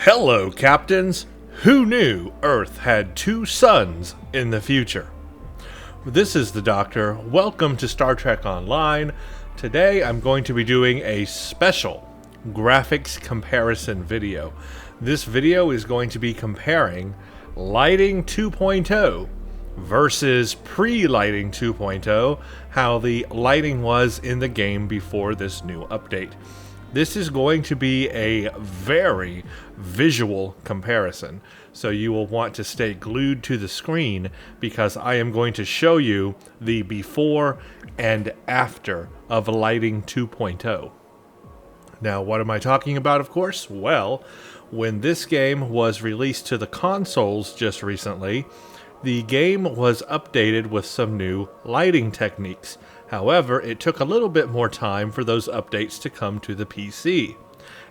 Hello, Captains! Who knew Earth had two suns in the future? This is the Doctor. Welcome to Star Trek Online. Today I'm going to be doing a special graphics comparison video. This video is going to be comparing Lighting 2.0 versus pre-Lighting 2.0, how the lighting was in the game before this new update. This is going to be a very visual comparison, so you will want to stay glued to the screen because I am going to show you the before and after of Lighting 2.0. Now, what am I talking about, of course? Well, when this game was released to the consoles just recently, the game was updated with some new lighting techniques. However, it took a little bit more time for those updates to come to the PC.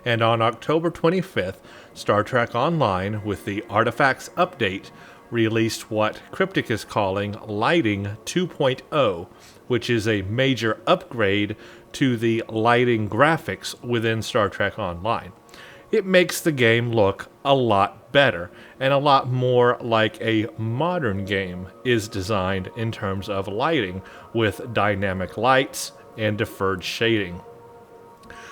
And on October 25th, Star Trek Online, with the Artifacts update, released what Cryptic is calling Lighting 2.0, which is a major upgrade to the lighting graphics within Star Trek Online. It makes the game look a lot better and a lot more like a modern game is designed in terms of lighting, with dynamic lights and deferred shading.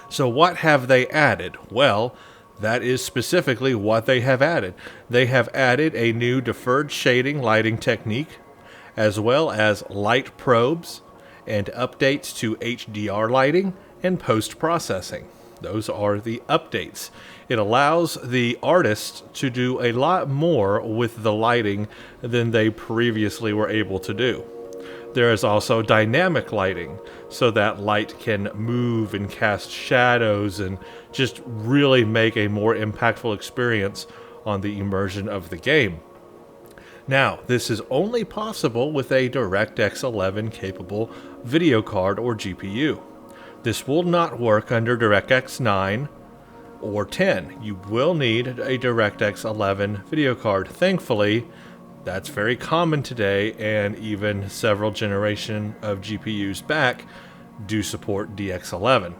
So what have they added? Well, that is specifically what they have added. They have added a new deferred shading lighting technique, as well as light probes and updates to HDR lighting and post-processing. Those are the updates. It allows the artists to do a lot more with the lighting than they previously were able to do. There is also dynamic lighting, so that light can move and cast shadows and just really make a more impactful experience on the immersion of the game. Now, this is only possible with a DirectX 11 capable video card or GPU. This will not work under DirectX 9 or 10. You will need a DirectX 11 video card. Thankfully, that's very common today, and even several generations of GPUs back do support DX11.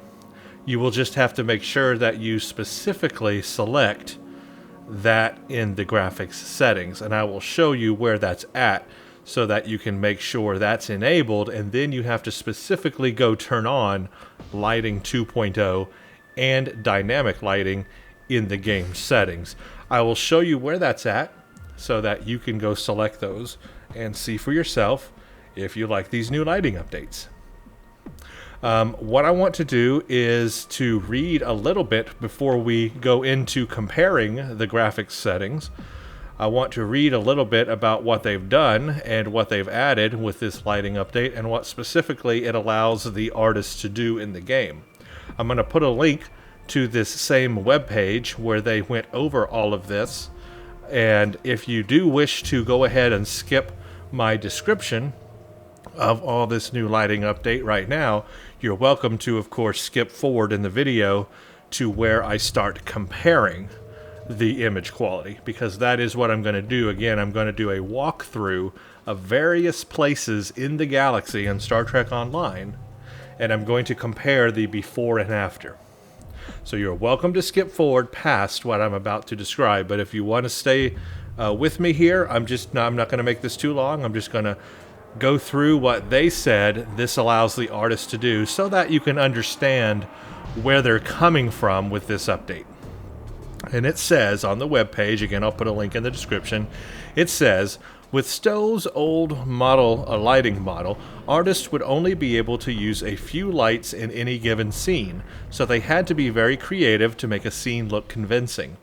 You will just have to make sure that you specifically select that in the graphics settings, and I will show you where that's at so that you can make sure that's enabled, and then you have to specifically go turn on Lighting 2.0 and dynamic lighting in the game settings. I will show you where that's at so that you can go select those and see for yourself if you like these new lighting updates. What I want to do is to read a little bit before we go into comparing the graphics settings. I want to read a little bit about what they've done and what they've added with this lighting update and what specifically it allows the artists to do in the game. I'm going to put a link to this same webpage where they went over all of this, and if you do wish to go ahead and skip my description of all this new lighting update right now, you're welcome to, of course, skip forward in the video to where I start comparing the image quality, because that is what I'm going to do. Again, I'm going to do a walkthrough of various places in the galaxy in Star Trek Online, and I'm going to compare the before and after. So you're welcome to skip forward past what I'm about to describe, but if you want to stay with me here, I'm not going to make this too long. I'm just going to go through what they said this allows the artist to do so that you can understand where they're coming from with this update. And it says on the webpage, again, I'll put a link in the description, it says, with Stowe's old lighting model, artists would only be able to use a few lights in any given scene, so they had to be very creative to make a scene look convincing.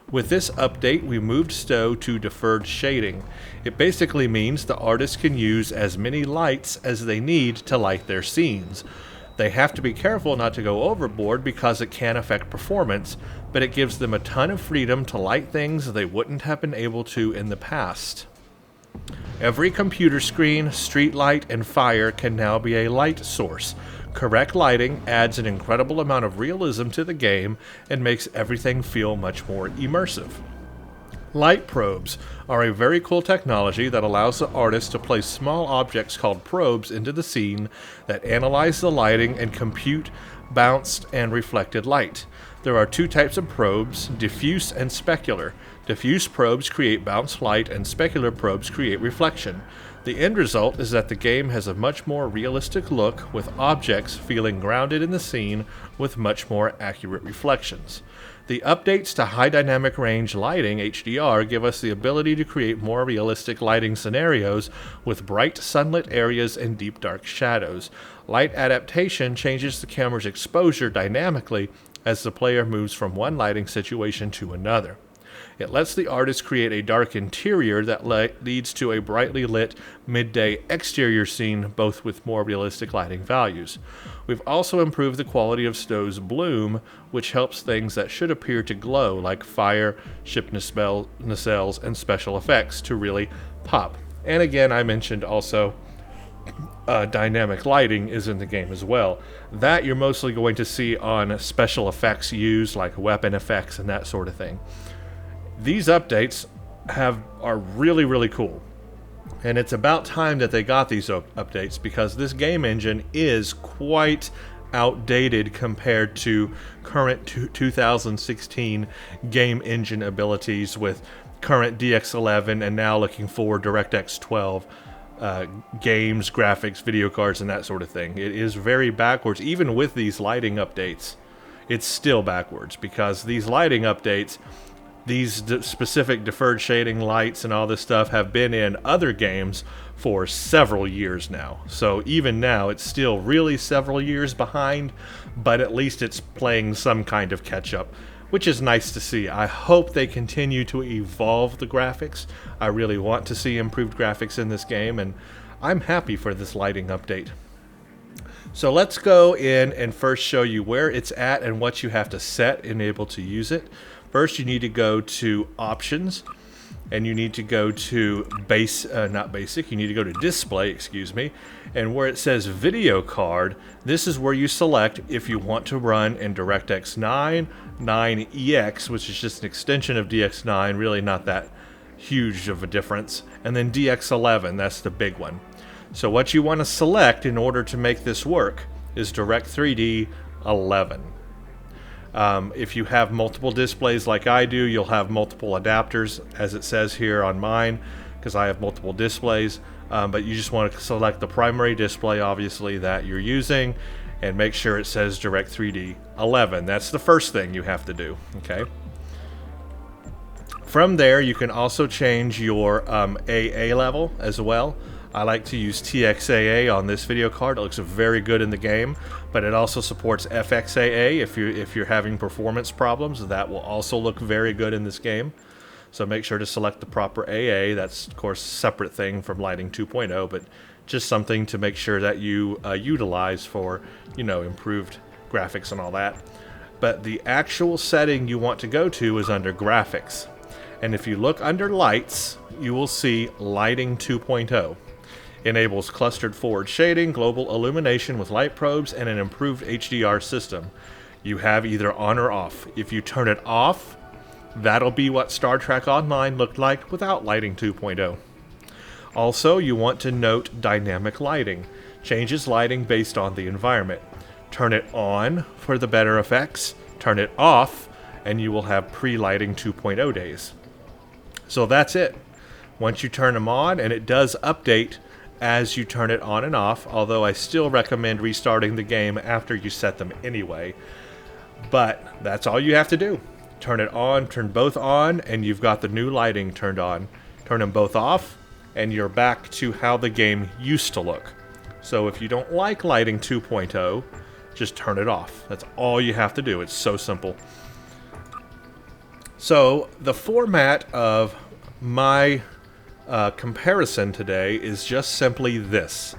With this update, we moved Stowe to deferred shading. It basically means the artists can use as many lights as they need to light their scenes. They have to be careful not to go overboard because it can affect performance, but it gives them a ton of freedom to light things they wouldn't have been able to in the past. Every computer screen, street light, and fire can now be a light source. Correct lighting adds an incredible amount of realism to the game and makes everything feel much more immersive. Light probes are a very cool technology that allows the artist to place small objects called probes into the scene that analyze the lighting and compute bounced and reflected light. There are two types of probes, diffuse and specular. Diffuse probes create bounce light and specular probes create reflection. The end result is that the game has a much more realistic look, with objects feeling grounded in the scene with much more accurate reflections. The updates to high dynamic range lighting (HDR) give us the ability to create more realistic lighting scenarios with bright sunlit areas and deep dark shadows. Light adaptation changes the camera's exposure dynamically as the player moves from one lighting situation to another. It lets the artist create a dark interior that leads to a brightly lit midday exterior scene, both with more realistic lighting values. We've also improved the quality of Snow's bloom, which helps things that should appear to glow, like fire, ship nacelles, and special effects, to really pop. And again, I mentioned also dynamic lighting is in the game as well. That you're mostly going to see on special effects used, like weapon effects and that sort of thing. These updates are really, really cool. And it's about time that they got these updates, because this game engine is quite outdated compared to current 2016 game engine abilities with current DX11 and now looking forward DirectX 12 games, graphics, video cards, and that sort of thing. It is very backwards. Even with these lighting updates, it's still backwards, because these lighting updates, these specific deferred shading lights and all this stuff, have been in other games for several years now. So even now, it's still really several years behind, but at least it's playing some kind of catch-up, which is nice to see. I hope they continue to evolve the graphics. I really want to see improved graphics in this game, and I'm happy for this lighting update. So let's go in and first show you where it's at and what you have to set and able to use it. First, you need to go to Options, and you need to go to you need to go to Display, and where it says Video Card, this is where you select if you want to run in DirectX 9, 9EX, which is just an extension of DX9, really not that huge of a difference, and then DX11, that's the big one. So what you want to select in order to make this work is Direct3D 11. If you have multiple displays like I do, you'll have multiple adapters, as it says here on mine, because I have multiple displays. But you just want to select the primary display, obviously, that you're using, and make sure it says Direct3D 11. That's the first thing you have to do, okay? From there, you can also change your AA level as well. I like to use TXAA on this video card. It looks very good in the game, but it also supports FXAA if you're having performance problems. That will also look very good in this game. So make sure to select the proper AA. That's, of course, a separate thing from Lighting 2.0, but just something to make sure that you utilize for, improved graphics and all that. But the actual setting you want to go to is under Graphics. And if you look under Lights, you will see Lighting 2.0. Enables clustered forward shading, global illumination with light probes, and an improved HDR system. You have either on or off. If you turn it off, that'll be what Star Trek Online looked like without Lighting 2.0. Also, you want to note dynamic lighting. Changes lighting based on the environment. Turn it on for the better effects, turn it off, and you will have pre-Lighting 2.0 days. So that's it. Once you turn them on, and it does update as you turn it on and off, although I still recommend restarting the game after you set them anyway. But that's all you have to do. Turn it on, turn both on, and you've got the new lighting turned on. Turn them both off, and you're back to how the game used to look. So if you don't like Lighting 2.0, just turn it off. That's all you have to do. It's so simple. So the format of my comparison today is just simply this.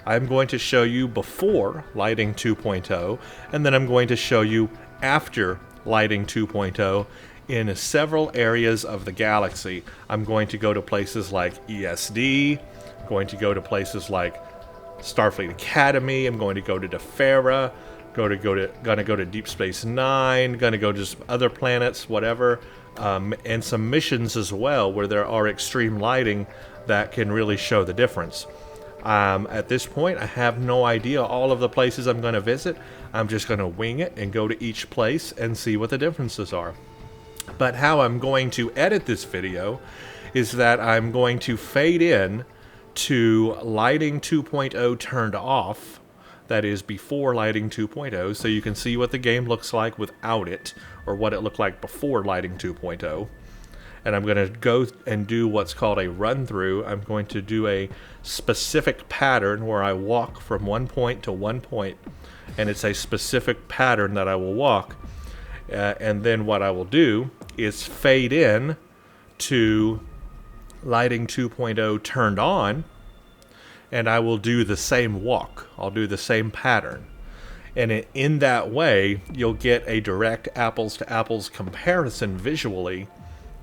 I'm going to show you before Lighting 2.0, and then I'm going to show you after Lighting 2.0 in several areas of the galaxy. I'm going to go to places like ESD, I'm going to go to places like Starfleet Academy, I'm going to go to Defera, gonna go to Deep Space Nine, gonna go to other planets, whatever. And some missions as well where there are extreme lighting that can really show the difference. At this point, I have no idea all of the places I'm going to visit. I'm just going to wing it and go to each place and see what the differences are. But how I'm going to edit this video is that I'm going to fade in to lighting 2.0 turned off. That is before lighting 2.0, so you can see what the game looks like without it, or what it looked like before lighting 2.0. And I'm going to go and do what's called a run through. I'm going to do a specific pattern where I walk from one point to one point, and it's a specific pattern that I will walk. And then what I will do is fade in to lighting 2.0 turned on, and I will do the same walk. I'll do the same pattern. And in that way, you'll get a direct apples-to-apples comparison visually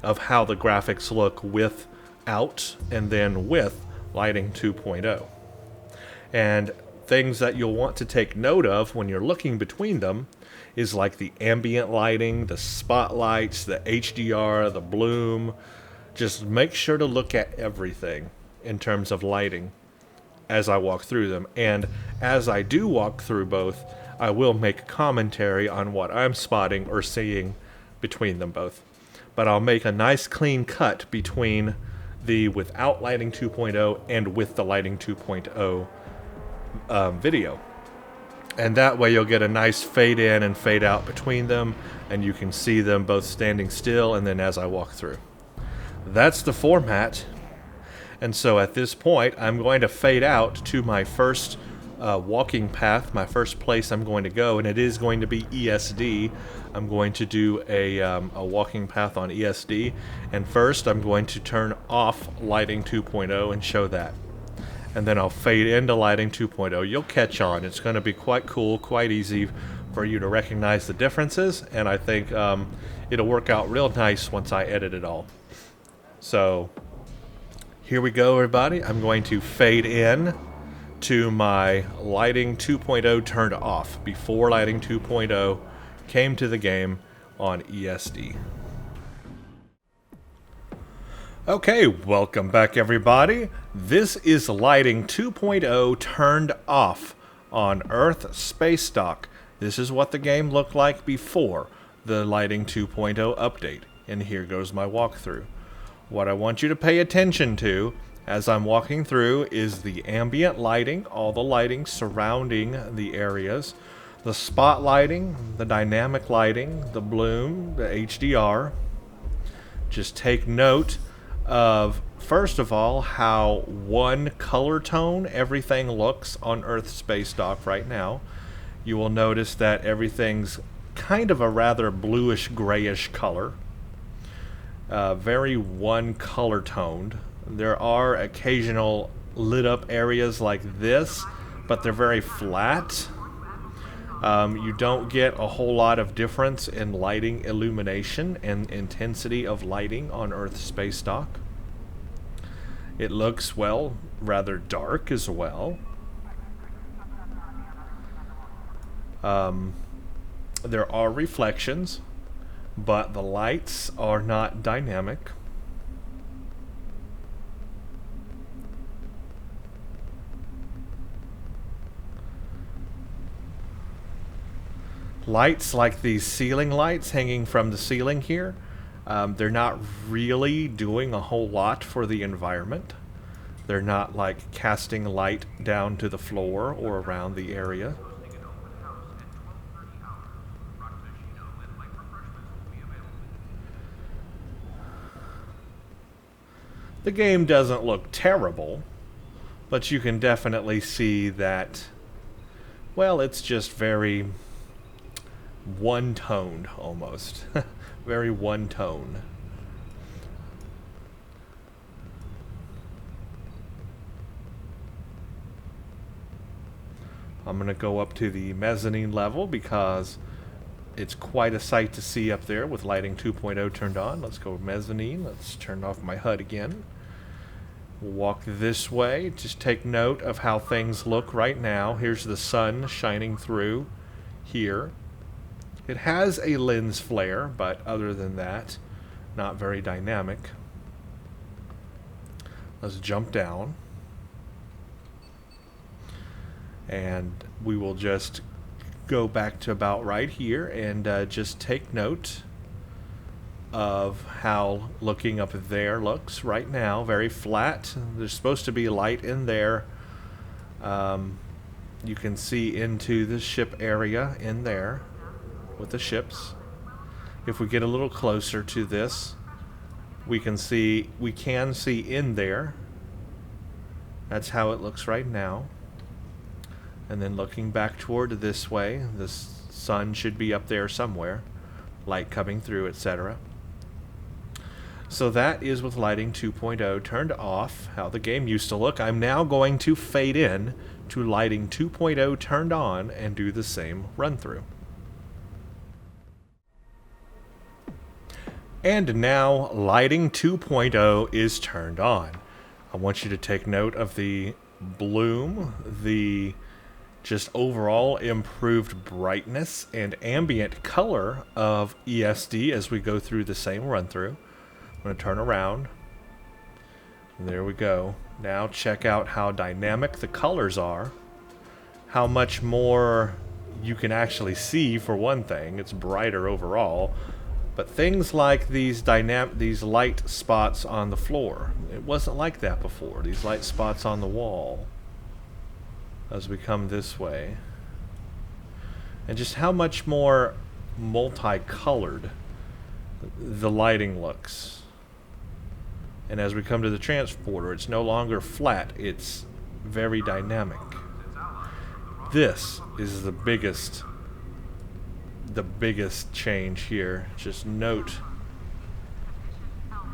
of how the graphics look without and then with lighting 2.0. And things that you'll want to take note of when you're looking between them is like the ambient lighting, the spotlights, the HDR, the bloom. Just make sure to look at everything in terms of lighting as I walk through them. And as I do walk through both, I will make commentary on what I'm spotting or seeing between them both. But I'll make a nice clean cut between the without lighting 2.0 and with the lighting 2.0 video. And that way you'll get a nice fade in and fade out between them, and you can see them both standing still and then as I walk through. That's the format. And so at this point, I'm going to fade out to my first walking path, my first place I'm going to go, and it is going to be ESD. I'm going to do a walking path on ESD, and first I'm going to turn off lighting 2.0 and show that. And then I'll fade into lighting 2.0. You'll catch on. It's going to be quite cool, quite easy for you to recognize the differences, and I think it'll work out real nice once I edit it all. So here we go, everybody. I'm going to fade in to my lighting 2.0 turned off before lighting 2.0 came to the game on ESD. Okay, welcome back, everybody. This is lighting 2.0 turned off on Earth Space Dock. This is what the game looked like before the lighting 2.0 update. And here goes my walkthrough. What I want you to pay attention to as I'm walking through is the ambient lighting, all the lighting surrounding the areas, the spot lighting, the dynamic lighting, the bloom, the HDR. Just take note of, first of all, how one color tone everything looks on Earth Space Dock right now. You will notice that everything's kind of a rather bluish grayish color. Very one color toned. There are occasional lit up areas like this, but they're very flat. You don't get a whole lot of difference in lighting illumination and intensity of lighting on Earth Space Dock. It looks, well, rather dark as well. There are reflections, but the lights are not dynamic. Lights like these ceiling lights hanging from the ceiling here, they're not really doing a whole lot for the environment. They're not like casting light down to the floor or around the area. The game doesn't look terrible, but you can definitely see that, well, it's just very one-toned almost. Very one-tone. I'm going to go up to the mezzanine level because it's quite a sight to see up there with lighting 2.0 turned on. Let's go mezzanine. Let's turn off my HUD again. We'll walk this way. Just take note of how things look right now. Here's the sun shining through here. It has a lens flare, but other than that, not very dynamic. Let's jump down. And we will just go back to about right here and just take note of how looking up there looks right now. Very flat. There's supposed to be light in there. You can see into the ship area in there with the ships. If we get a little closer to this, we can see in there. That's how it looks right now. And then looking back toward this way, the sun should be up there somewhere, light coming through, etc. So that is with lighting 2.0 turned off, how the game used to look. I'm now going to fade in to lighting 2.0 turned on and do the same run through. And now lighting 2.0 is turned on. I want you to take note of the bloom, the just overall improved brightness and ambient color of ESD as we go through the same run through. I'm going to turn around. There we go. Now check out how dynamic the colors are. How much more you can actually see, for one thing. It's brighter overall. But things like these light spots on the floor, it wasn't like that before. These light spots on the wall as we come this way. And just how much more multicolored the lighting looks. And as we come to the transporter, it's no longer flat, it's very dynamic. This is the biggest change here. Just note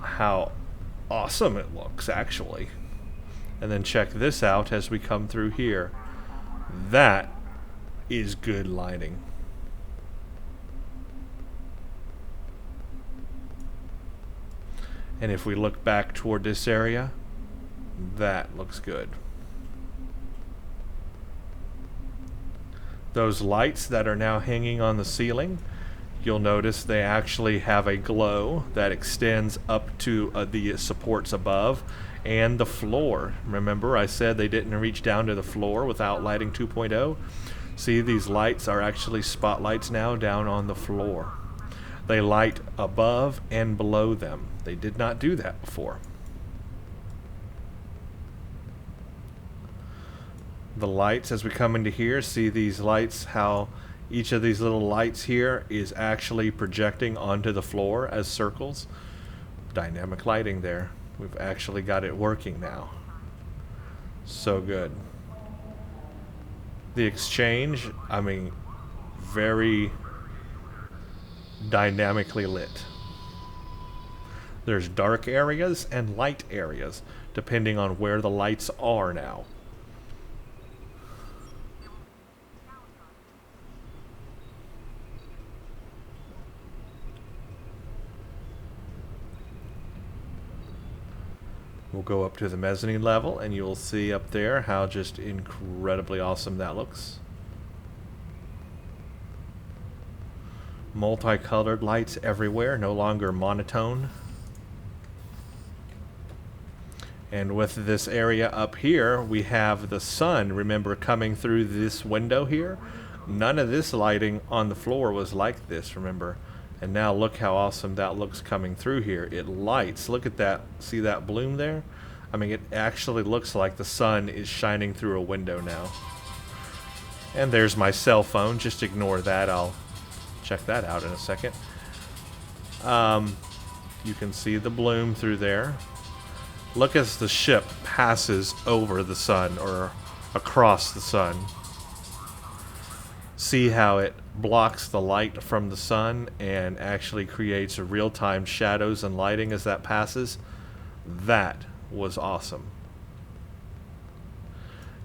how awesome it looks, actually. And then check this out as we come through here. That is good lighting. And if we look back toward this area, that looks good. Those lights that are now hanging on the ceiling, you'll notice they actually have a glow that extends up to the supports above and the floor. Remember, I said they didn't reach down to the floor without lighting 2.0? See, these lights are actually spotlights now down on the floor. They light above and below them. They did not do that before. The lights, as we come into here, see these lights, how each of these little lights here is actually projecting onto the floor as circles. Dynamic lighting there. We've actually got it working now. So good. The exchange, I mean, very dynamically lit. There's dark areas and light areas, depending on where the lights are now. We'll go up to the mezzanine level and you'll see up there how just incredibly awesome that looks. Multicolored lights everywhere, no longer monotone. And with this area up here, we have the sun, remember, coming through this window here. None of this lighting on the floor was like this, remember. And now look how awesome that looks coming through here. It lights. Look at that. See that bloom there? I mean, it actually looks like the sun is shining through a window now. And there's my cell phone. Just ignore that. I'll check that out in a second. You can see the bloom through there. Look as the ship passes over the sun or across the sun. See how it blocks the light from the sun and actually creates real-time shadows and lighting as that passes. That was awesome.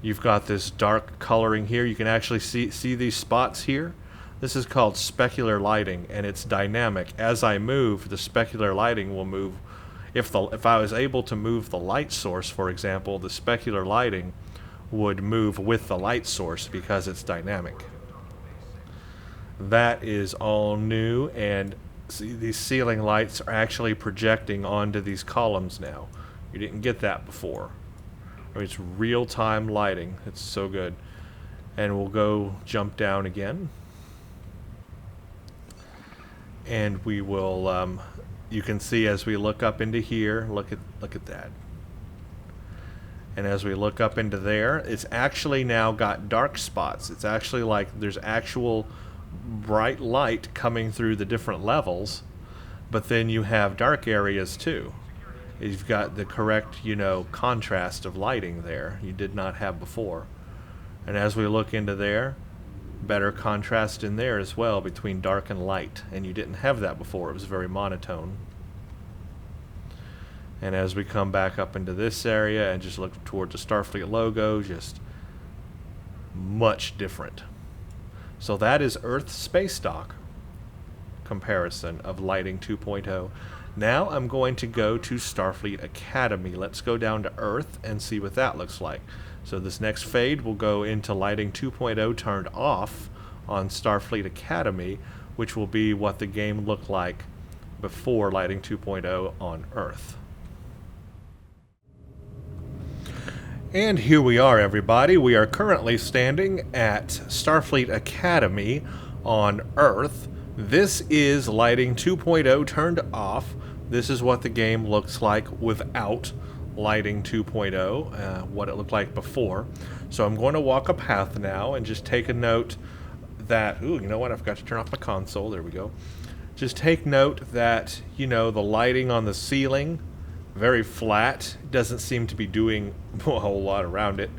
You've got this dark coloring here. You can actually see these spots here. This is called specular lighting, and it's dynamic. As I move, the specular lighting will move. If I was able to move the light source, for example, the specular lighting would move with the light source because it's dynamic. That is all new, and see, these ceiling lights are actually projecting onto these columns now. You didn't get that before. I mean, it's real-time lighting. It's so good. And we'll go jump down again. And we will, you can see as we look up into here, look at that. And as we look up into there, it's actually now got dark spots. It's actually like there's actual bright light coming through the different levels, but then you have dark areas too. You've got the correct, contrast of lighting there you did not have before. And as we look into there, better contrast in there as well between dark and light, and you didn't have that before. It was very monotone. And as we come back up into this area and just look toward the Starfleet logo, just much different. So that is Earth Space Dock comparison of Lighting 2.0. Now I'm going to go to Starfleet Academy. Let's go down to Earth and see what that looks like. So this next fade will go into Lighting 2.0 turned off on Starfleet Academy, which will be what the game looked like before Lighting 2.0 on Earth. And here we are, everybody. We are currently standing at Starfleet Academy on Earth. This is Lighting 2.0 turned off. This is what the game looks like without Lighting 2.0, what it looked like before. So I'm going to walk a path now and just take a note that, ooh, you know what? I forgot to turn off my console. There we go. Just take note that, the lighting on the ceiling, very flat, doesn't seem to be doing a whole lot around it.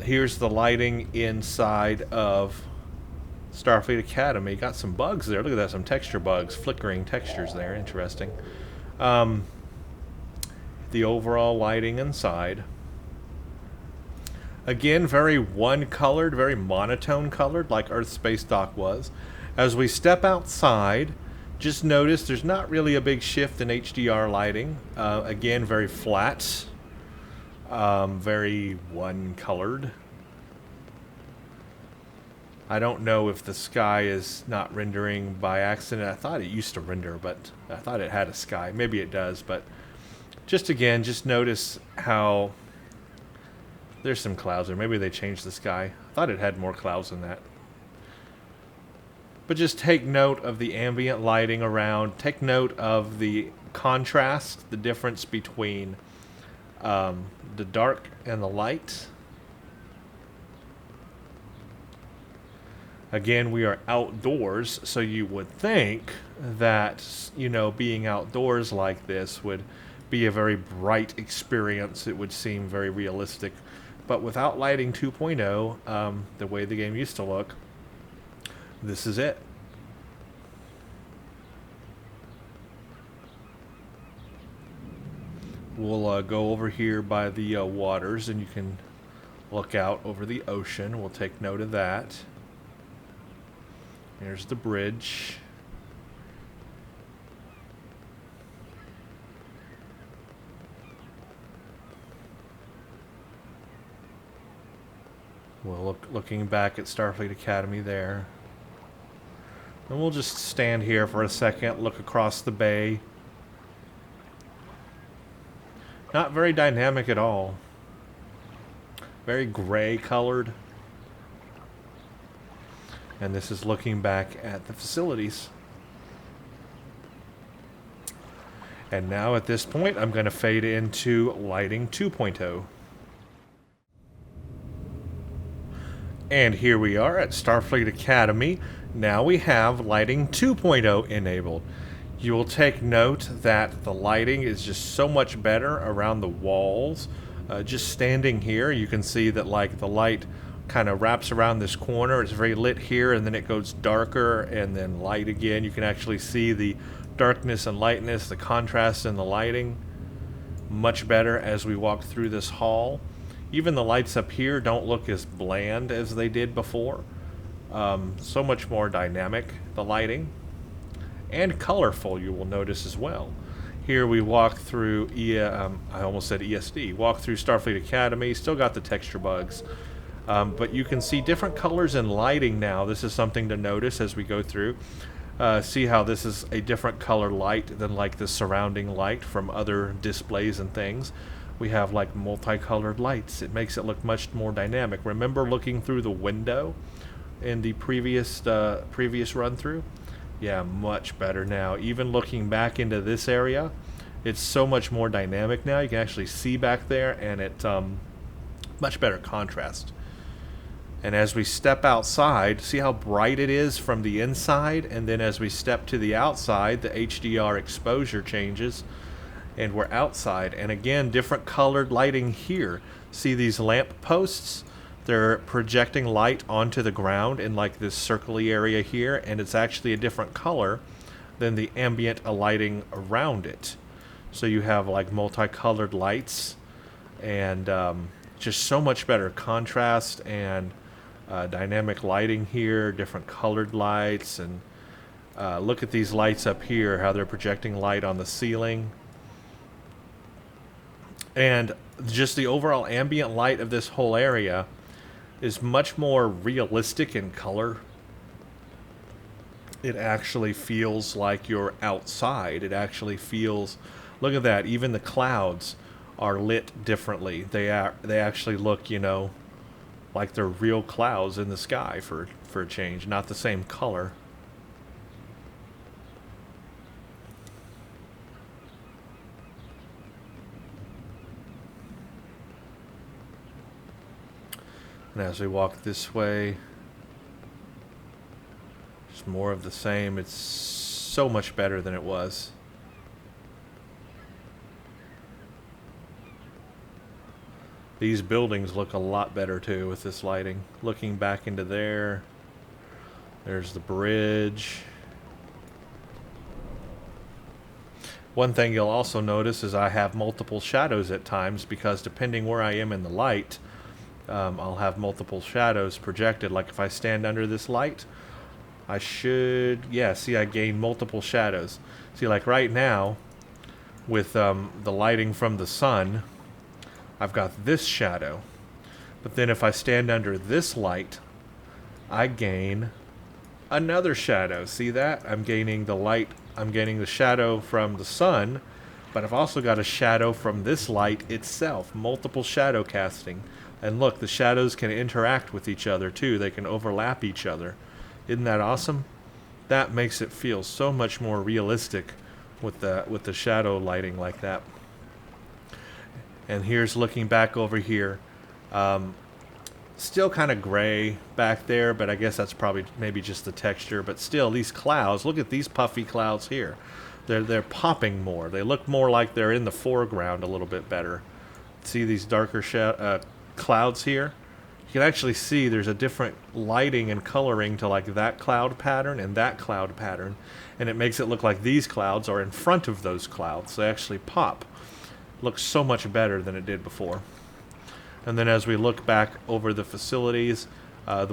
Here's the lighting inside of Starfleet Academy. Got some bugs there. Look at that, some texture bugs, flickering textures there. Interesting. The overall lighting inside. Again, very one-colored, very monotone colored, like Earth Space Dock was. As we step outside, just notice there's not really a big shift in HDR lighting. Again, very flat, very one-colored. I don't know if the sky is not rendering by accident. I thought it used to render, but I thought it had a sky. Maybe it does, but just notice how there's some clouds there. Maybe they changed the sky. I thought it had more clouds than that. But just take note of the ambient lighting around. Take note of the contrast, the difference between the dark and the light. Again, we are outdoors, so you would think that, being outdoors like this would be a very bright experience. It would seem very realistic. But without Lighting 2.0, the way the game used to look, this is it. We'll go over here by the waters, and you can look out over the ocean. We'll take note of that. Here's the bridge. Well, looking back at Starfleet Academy there. And we'll just stand here for a second, look across the bay. Not very dynamic at all. Very gray colored. And this is looking back at the facilities. And now at this point, I'm going to fade into Lighting 2.0. And here we are at Starfleet Academy. Now we have Lighting 2.0 enabled. You will take note that the lighting is just so much better around the walls. Just standing here, you can see that the light kind of wraps around this corner. It's very lit here, and then it goes darker and then light again. You can actually see the darkness and lightness, the contrast in the lighting. Much better as we walk through this hall. Even the lights up here don't look as bland as they did before. So much more dynamic, the lighting. And colorful, you will notice as well. Here we walk through, I almost said ESD, walk through Starfleet Academy, still got the texture bugs. But you can see different colors in lighting now. This is something to notice as we go through. See how this is a different color light than like the surrounding light from other displays and things. We have like multicolored lights. It makes it look much more dynamic. Remember looking through the window in the previous run through? Yeah, much better now. Even looking back into this area, it's so much more dynamic now. You can actually see back there, and it's much better contrast. And as we step outside, see how bright it is from the inside, and then as we step to the outside, the HDR exposure changes, and we're outside. And again, different colored lighting here. See these lamp posts? They're projecting light onto the ground in like this circly area here, and it's actually a different color than the ambient lighting around it. So you have like multicolored lights, and just so much better contrast and dynamic lighting here, different colored lights. And look at these lights up here, how they're projecting light on the ceiling. And just the overall ambient light of this whole area is much more realistic in color. It actually feels like you're outside. It actually feels, look at that, even the clouds are lit differently. They actually look, you know, like they're real clouds in the sky for a change, not the same color. And as we walk this way, just more of the same. It's so much better than it was. These buildings look a lot better too with this lighting. Looking back into there, there's the bridge. One thing you'll also notice is I have multiple shadows at times, because depending where I am in the light, I'll have multiple shadows projected. Like if I stand under this light, I should, yeah, see I gain multiple shadows. See, like right now, with the lighting from the sun, I've got this shadow. But then if I stand under this light, I gain another shadow. See that? I'm gaining the light, I'm gaining the shadow from the sun, but I've also got a shadow from this light itself. Multiple shadow casting. And look, the shadows can interact with each other too. They can overlap each other. Isn't that awesome? That makes it feel so much more realistic with the shadow lighting like that. And here's looking back over here. Still kind of gray back there, but I guess that's probably maybe just the texture. But still, these clouds, look at these puffy clouds here. They're popping more. They look more like they're in the foreground a little bit better. See these darker clouds here? You can actually see there's a different lighting and coloring to like that cloud pattern and that cloud pattern, and it makes it look like these clouds are in front of those clouds. They actually pop. Looks so much better than it did before. And then as we look back over the facilities,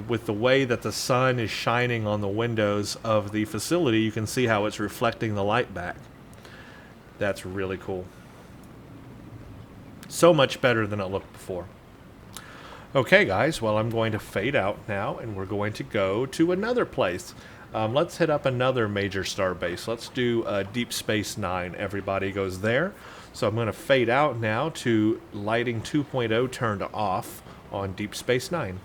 with the way that the sun is shining on the windows of the facility, you can see how it's reflecting the light back. That's really cool. So much better than it looked before. Okay guys, well I'm going to fade out now, and we're going to go to another place. Let's hit up another major star base. Let's do Deep Space Nine. Everybody goes there. So I'm going to fade out now to lighting 2.0 turned off on Deep Space Nine.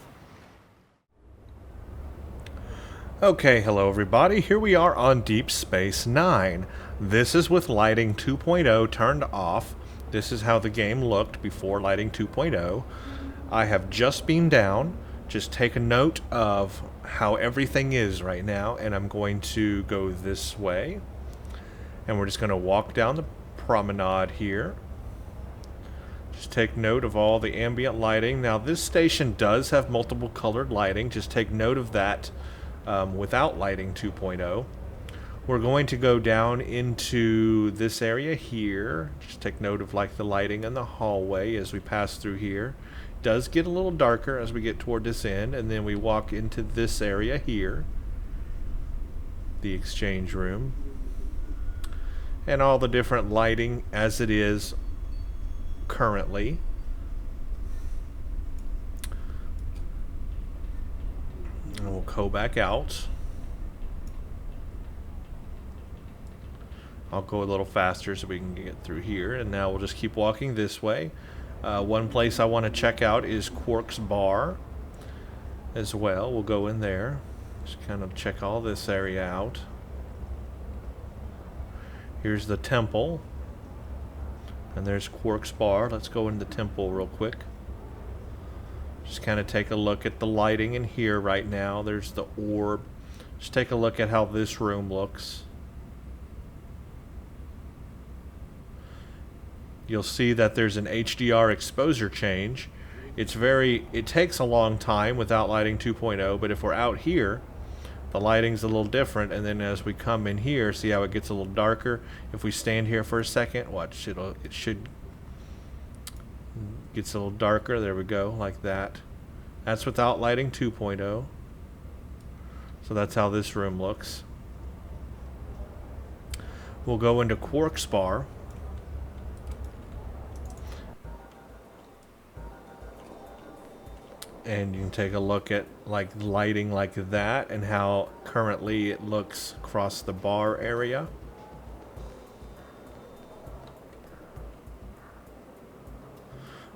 Okay, hello everybody. Here we are on Deep Space Nine. This is with lighting 2.0 turned off. This is how the game looked before lighting 2.0. I have just beamed down. Just take a note of how everything is right now, and I'm going to go this way. And we're just going to walk down the promenade here. Just take note of all the ambient lighting. Now this station does have multiple colored lighting. Just take note of that without lighting 2.0. We're going to go down into this area here. Just take note of like the lighting in the hallway as we pass through here. It does get a little darker as we get toward this end, and then we walk into this area here, the exchange room, and all the different lighting as it is currently. And we'll go back out. I'll go a little faster so we can get through here, and now we'll just keep walking this way. One place I want to check out is Quark's Bar as well. We'll go in there, just kind of check all this area out. Here's the temple, and there's Quark's Bar. Let's go into the temple real quick. Just kind of take a look at the lighting in here right now. There's the orb. Just take a look at how this room looks. You'll see that there's an HDR exposure change. It takes a long time without lighting 2.0, but if we're out here, the lighting's a little different, and then as we come in here, see how it gets a little darker? If we stand here for a second, watch, it should gets a little darker. There we go, like that. That's without lighting 2.0. So that's how this room looks. We'll go into Quark's Bar. And you can take a look at like lighting like that and how currently it looks across the bar area.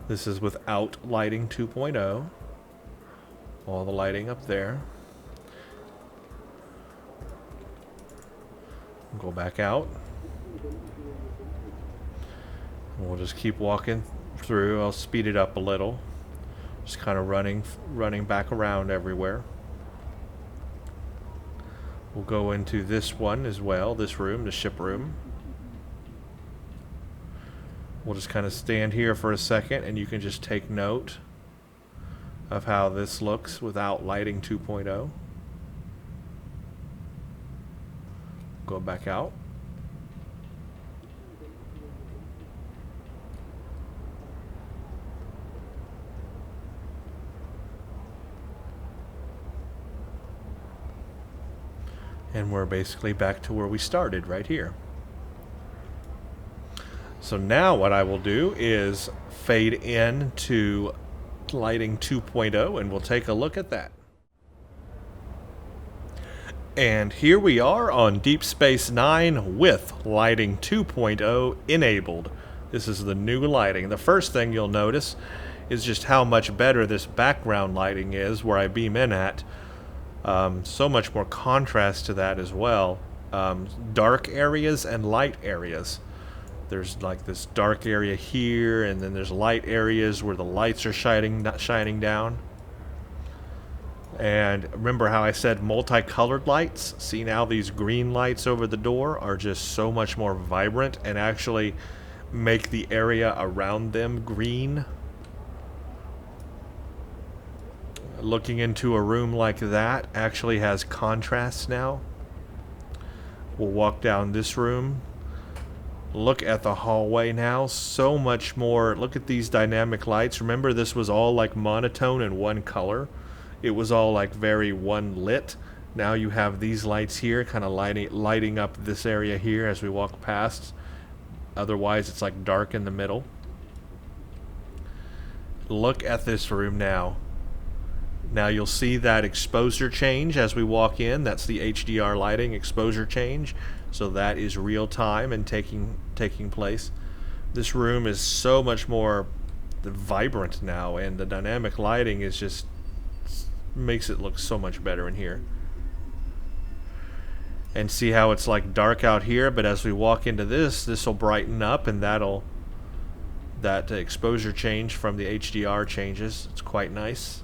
This is without lighting 2.0. All the lighting up there. Go back out. And we'll just keep walking through. I'll speed it up a little. Just kind of running back around everywhere. We'll go into this one as well, this room, the ship room. We'll just kind of stand here for a second, and you can just take note of how this looks without lighting 2.0. Go back out. And we're basically back to where we started, right here. So now what I will do is fade in to lighting 2.0, and we'll take a look at that. And here we are on Deep Space Nine with lighting 2.0 enabled. This is the new lighting. The first thing you'll notice is just how much better this background lighting is where I beam in at. So much more contrast to that as well. Dark areas and light areas. There's like this dark area here, and then there's light areas where the lights are shining down. And remember how I said multicolored lights? See, now these green lights over the door are just so much more vibrant and actually make the area around them green. Looking into a room like that actually has contrast now. We'll walk down this room. Look at the hallway now. So much more. Look at these dynamic lights. Remember, this was all like monotone and one color. It was all like very one lit. Now you have these lights here kind of lighting up this area here as we walk past. Otherwise, it's like dark in the middle. Look at this room now. Now you'll see that exposure change as we walk in. That's the HDR lighting exposure change. So that is real time and taking place. This room is so much more vibrant now, and the dynamic lighting is just makes it look so much better in here. And see how it's like dark out here, but as we walk into this will brighten up, and that exposure change from the HDR changes. It's quite nice.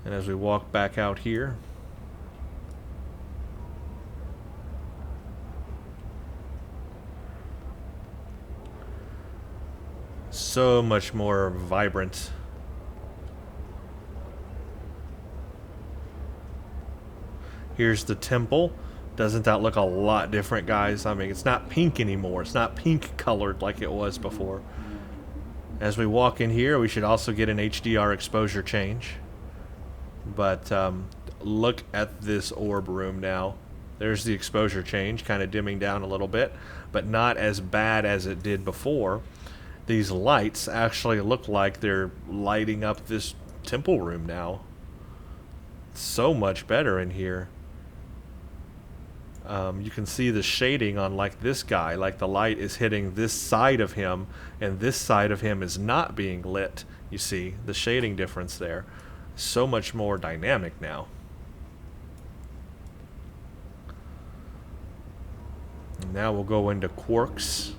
And as we walk back out here, so much more vibrant. Here's the temple. Doesn't that look a lot different, guys? I mean, it's not pink anymore. It's not pink colored like it was before. As we walk in here, we should also get an HDR exposure change. But look at this orb room now. There's the exposure change, kind of dimming down a little bit, but not as bad as it did before. These lights actually look like they're lighting up this temple room now. So much better in here. You can see the shading on like this guy, like the light is hitting this side of him and this side of him is not being lit. You see the shading difference there. So much more dynamic now. And now we'll go into quarks.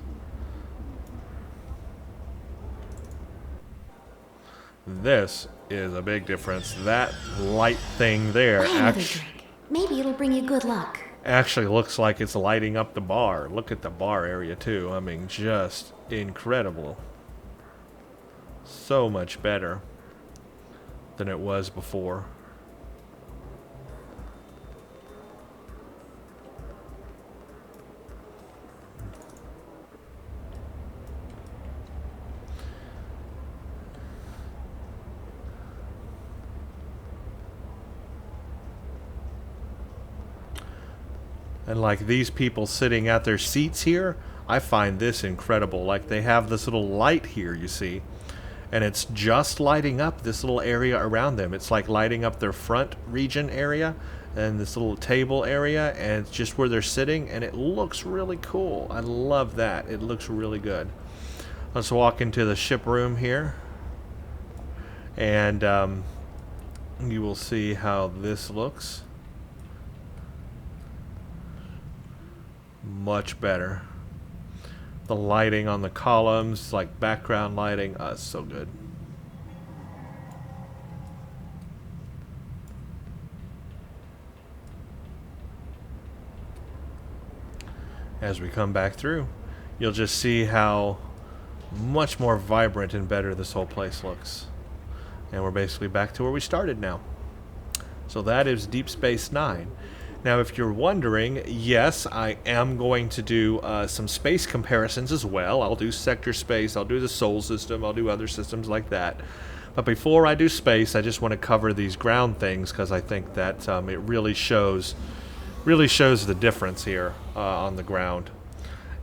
This is a big difference. That light thing there Maybe it'll bring you good luck. actually looks like it's lighting up the bar. Look at the bar area too. I mean, just incredible. So much better than it was before. And like these people sitting at their seats here, I find this incredible. Like they have this little light here, you see, and it's just lighting up this little area around them. It's like lighting up their front region area and this little table area, and it's just where they're sitting, and it looks really cool. I love that. It looks really good. Let's walk into the ship room here, and you will see how this looks. Much better. The lighting on the columns, like background lighting, it's so good. As we come back through, you'll just see how much more vibrant and better this whole place looks. And we're basically back to where we started now. So that is Deep Space Nine. Now, if you're wondering, yes, I am going to do some space comparisons as well. I'll do sector space, I'll do the Sol system, I'll do other systems like that. But before I do space, I just want to cover these ground things because I think that it really shows the difference here on the ground.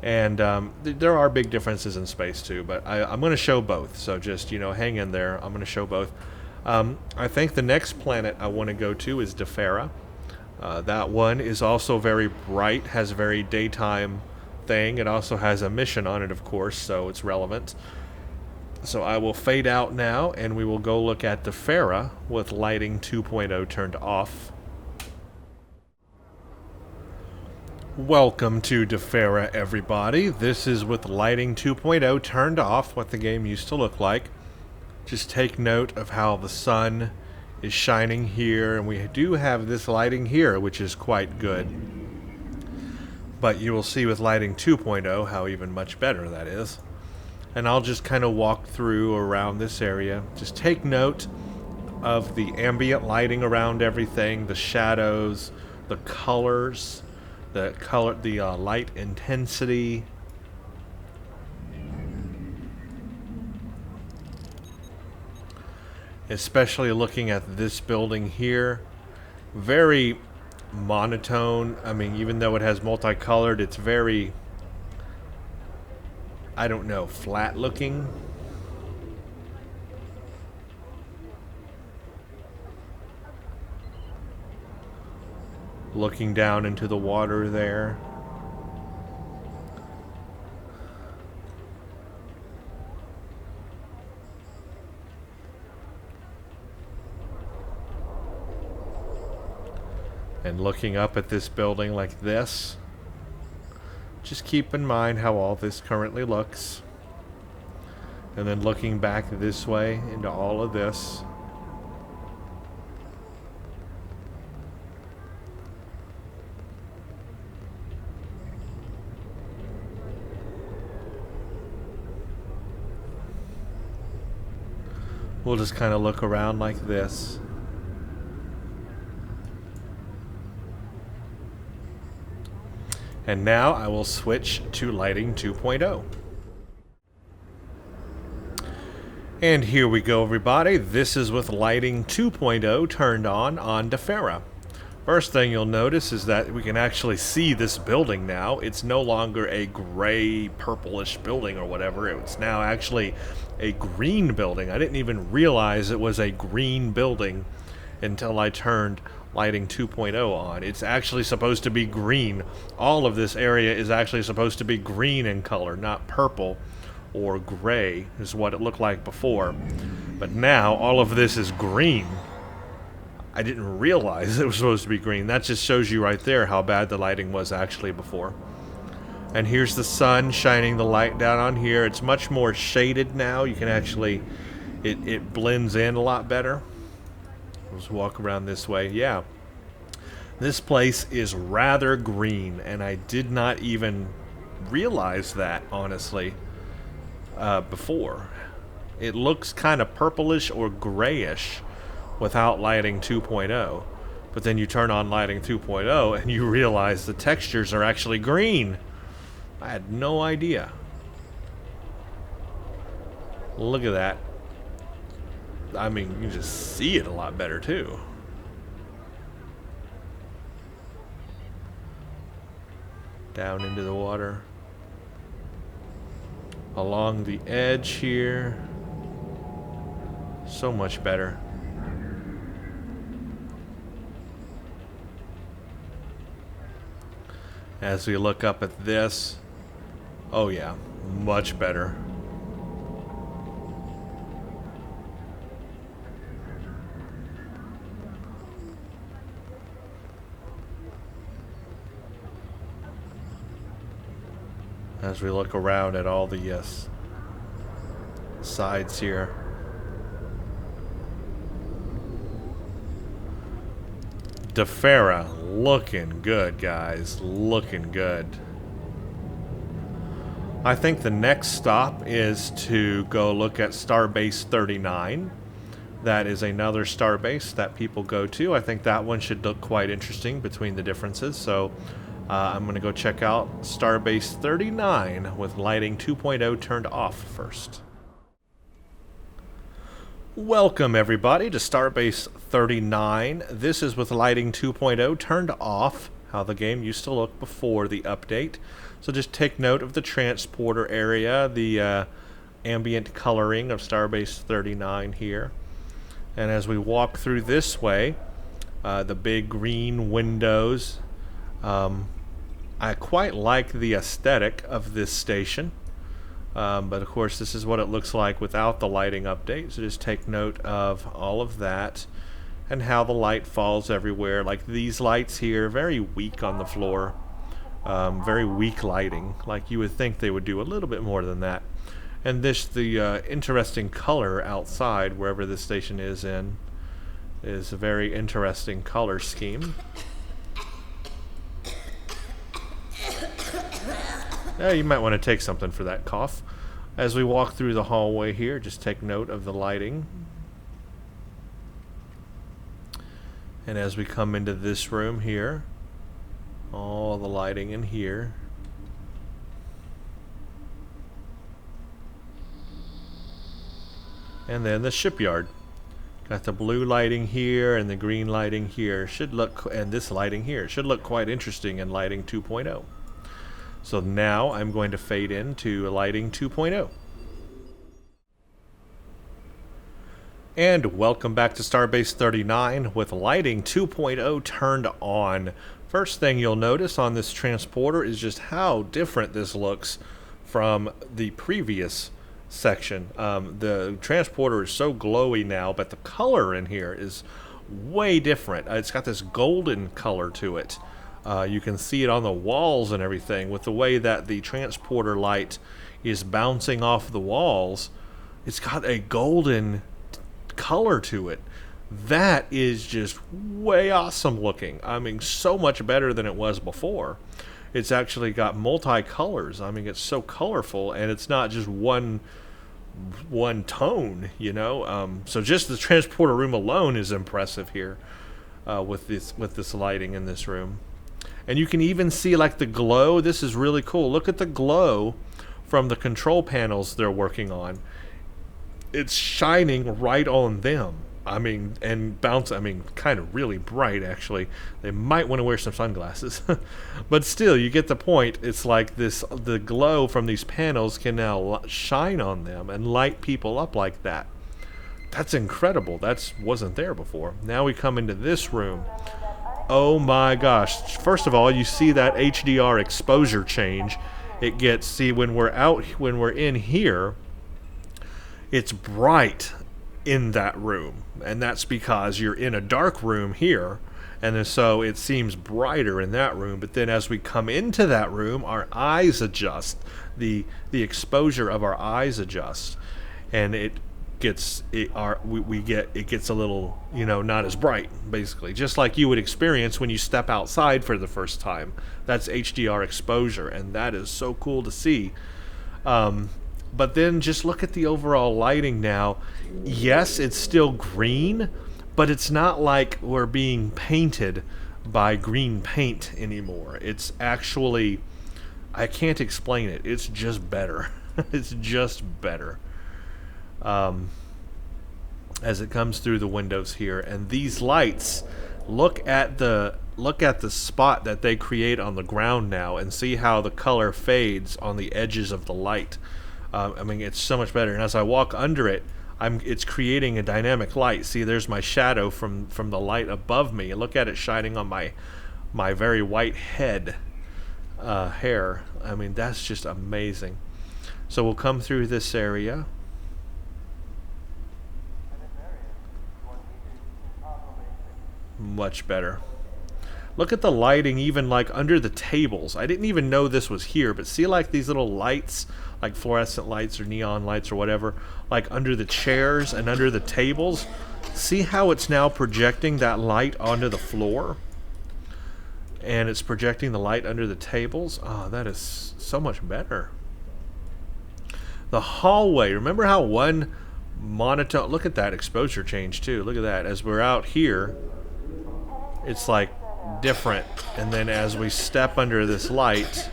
And there are big differences in space too, but I'm going to show both. So just, hang in there. I'm going to show both. I think the next planet I want to go to is Defera. That one is also very bright, has a very daytime thing. It also has a mission on it, of course, so it's relevant. So I will fade out now, and we will go look at Defera with lighting 2.0 turned off. Welcome to Defera, everybody. This is with lighting 2.0 turned off, what the game used to look like. Just take note of how the sun is shining here, and we do have this lighting here, which is quite good. But you will see with lighting 2.0 how even much better that is. And I'll just kind of walk through around this area. Just take note of the ambient lighting around everything, the shadows, the colors, the light intensity. Especially looking at this building here, very monotone. I mean, even though it has multicolored, it's very, I don't know, flat looking. Looking down into the water there. And looking up at this building like this. Just keep in mind how all this currently looks. And then looking back this way into all of this. We'll just kind of look around like this. And now I will switch to lighting 2.0. And here we go, everybody. This is with lighting 2.0 turned on Defera. First thing you'll notice is that we can actually see this building now. It's no longer a gray, purplish building or whatever. It's now actually a green building. I didn't even realize it was a green building until I turned lighting 2.0 on. It's actually supposed to be green. All of this area is actually supposed to be green in color, not purple or gray is what it looked like before. But now all of this is green. I didn't realize it was supposed to be green. That just shows you right there how bad the lighting was actually before. And here's the sun shining the light down on here. It's much more shaded now. You can actually, it blends in a lot better. Let's walk around this way. Yeah. This place is rather green, and I did not even realize that, honestly, before. It looks kind of purplish or grayish without lighting 2.0. But then you turn on lighting 2.0 and you realize the textures are actually green. I had no idea. Look at that. I mean, you just see it a lot better too. Down into the water. Along the edge here. So much better. As we look up at this, oh yeah, much better. As we look around at all the sides here. DeFera looking good, guys. Looking good. I think the next stop is to go look at Starbase 39. That is another starbase that people go to. I think that one should look quite interesting between the differences. So I'm going to go check out Starbase 39 with lighting 2.0 turned off first. Welcome everybody to Starbase 39. This is with lighting 2.0 turned off, how the game used to look before the update. So just take note of the transporter area, the ambient coloring of Starbase 39 here. And as we walk through this way, the big green windows, I quite like the aesthetic of this station. But of course this is what it looks like without the lighting update, so just take note of all of that and how the light falls everywhere. Like these lights here, very weak on the floor, very weak lighting, like you would think they would do a little bit more than that. And this, the interesting color outside wherever this station is in, is a very interesting color scheme. Yeah, you might want to take something for that cough. As we walk through the hallway here, just take note of the lighting. And as we come into this room here, all the lighting in here. And then the shipyard. Got the blue lighting here and the green lighting here. Should look, and this lighting here should look quite interesting in lighting 2.0. So now I'm going to fade into lighting 2.0. And welcome back to Starbase 39 with lighting 2.0 turned on. First thing you'll notice on this transporter is just how different this looks from the previous section. The transporter is so glowy now, but the color in here is way different. It's got this golden color to it. You can see it on the walls and everything with the way that the transporter light is bouncing off the walls. It's got a golden color to it. That is just way awesome looking. I mean, so much better than it was before. It's actually got multi-colors. I mean, it's so colorful, and it's not just one tone, you know. So just the transporter room alone is impressive here with this lighting in this room. And you can even see like the glow. This is really cool. Look at the glow from the control panels they're working on. It's shining right on them. I mean, and bounce. I mean, kind of really bright actually. They might want to wear some sunglasses. But still, you get the point. It's like this, the glow from these panels can now shine on them and light people up like that. That's incredible. That wasn't there before. Now we come into this room. Oh my gosh. First of all, you see that HDR exposure change. It gets, see, when we're in here, it's bright in that room. And that's because you're in a dark room here. And then so it seems brighter in that room. But then as we come into that room, our eyes adjust. The exposure of our eyes adjusts. And it gets it gets a little, not as bright, basically, just like you would experience when you step outside for the first time. That's HDR exposure, and that is so cool to see. But then just look at the overall lighting now. Yes, it's still green, but it's not like we're being painted by green paint anymore. It's actually, I can't explain it, it's just better. It's just better. As it comes through the windows here, and these lights, look at the spot that they create on the ground now, and see how the color fades on the edges of the light. I mean, it's so much better. And as I walk under it, it's creating a dynamic light. See, there's my shadow from the light above me, and look at it shining on my very white head hair. I mean, that's just amazing. So we'll come through this area. Much better. Look at the lighting, even like under the tables. I didn't even know this was here, but see, like these little lights, like fluorescent lights or neon lights or whatever, like under the chairs and under the tables. See how it's now projecting that light onto the floor? And it's projecting the light under the tables. Oh, that is so much better. The hallway, remember how one monotone, look at that exposure change too. Look at that. As we're out here, it's like different, and then as we step under this light,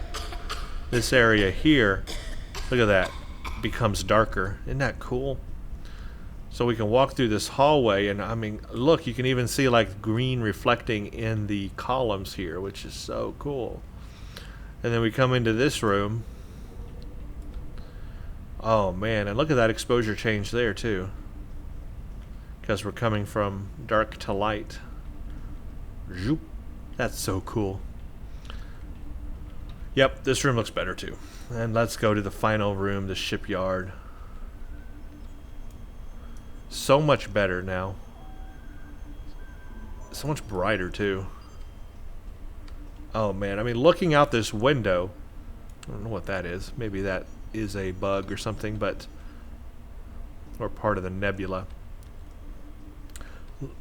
this area here, look at that, becomes darker. Isn't that cool? So we can walk through this hallway, and I mean, look, you can even see like green reflecting in the columns here, which is so cool. And then we come into this room. Oh man, and look at that exposure change there too, because we're coming from dark to light. Zoop. That's so cool. Yep, this room looks better too. And let's go to the final room, the shipyard. So much better now. So much brighter too. Oh man, I mean, looking out this window, I don't know what that is. Maybe that is a bug or something, but, or part of the nebula.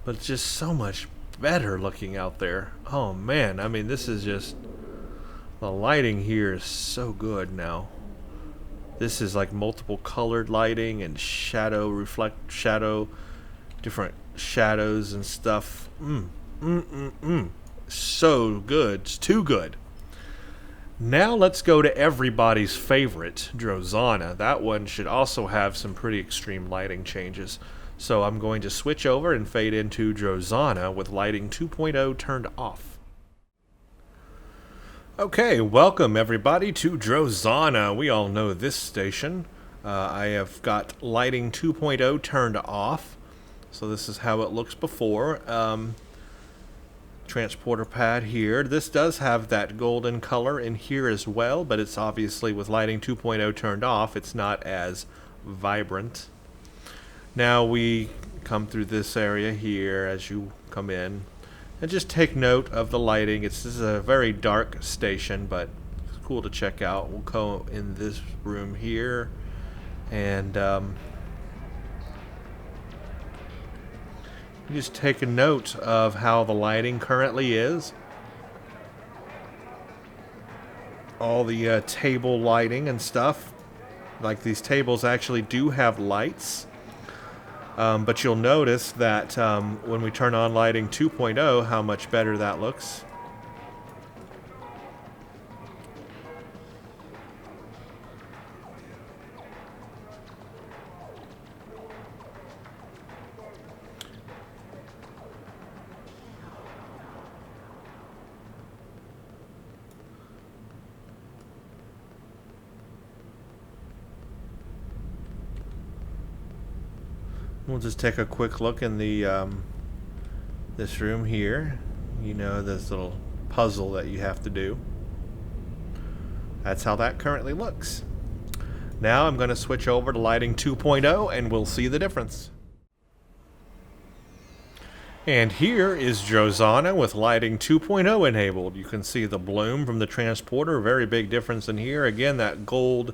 But it's just so much better looking out there. Oh man, I mean, this is just, the lighting here is so good now. This is like multiple colored lighting and shadow, different shadows and stuff. So good. It's too good. Now let's go to everybody's favorite, Drozana. That one should also have some pretty extreme lighting changes. So I'm going to switch over and fade into Drozana with lighting 2.0 turned off. Okay, welcome everybody to Drozana. We all know this station. I have got lighting 2.0 turned off. So this is how it looks before. Transporter pad here. This does have that golden color in here as well, but it's obviously with lighting 2.0 turned off, it's not as vibrant. Now we come through this area here as you come in, and just take note of the lighting. This is a very dark station, but it's cool to check out. We'll go in this room here, and just take a note of how the lighting currently is. All the table lighting and stuff. Like, these tables actually do have lights. But you'll notice that when we turn on lighting 2.0, how much better that looks. We'll just take a quick look in the this room here. You know, this little puzzle that you have to do. That's how that currently looks. Now I'm going to switch over to lighting 2.0 and we'll see the difference. And here is Josana with lighting 2.0 enabled. You can see the bloom from the transporter, very big difference in here. Again, that gold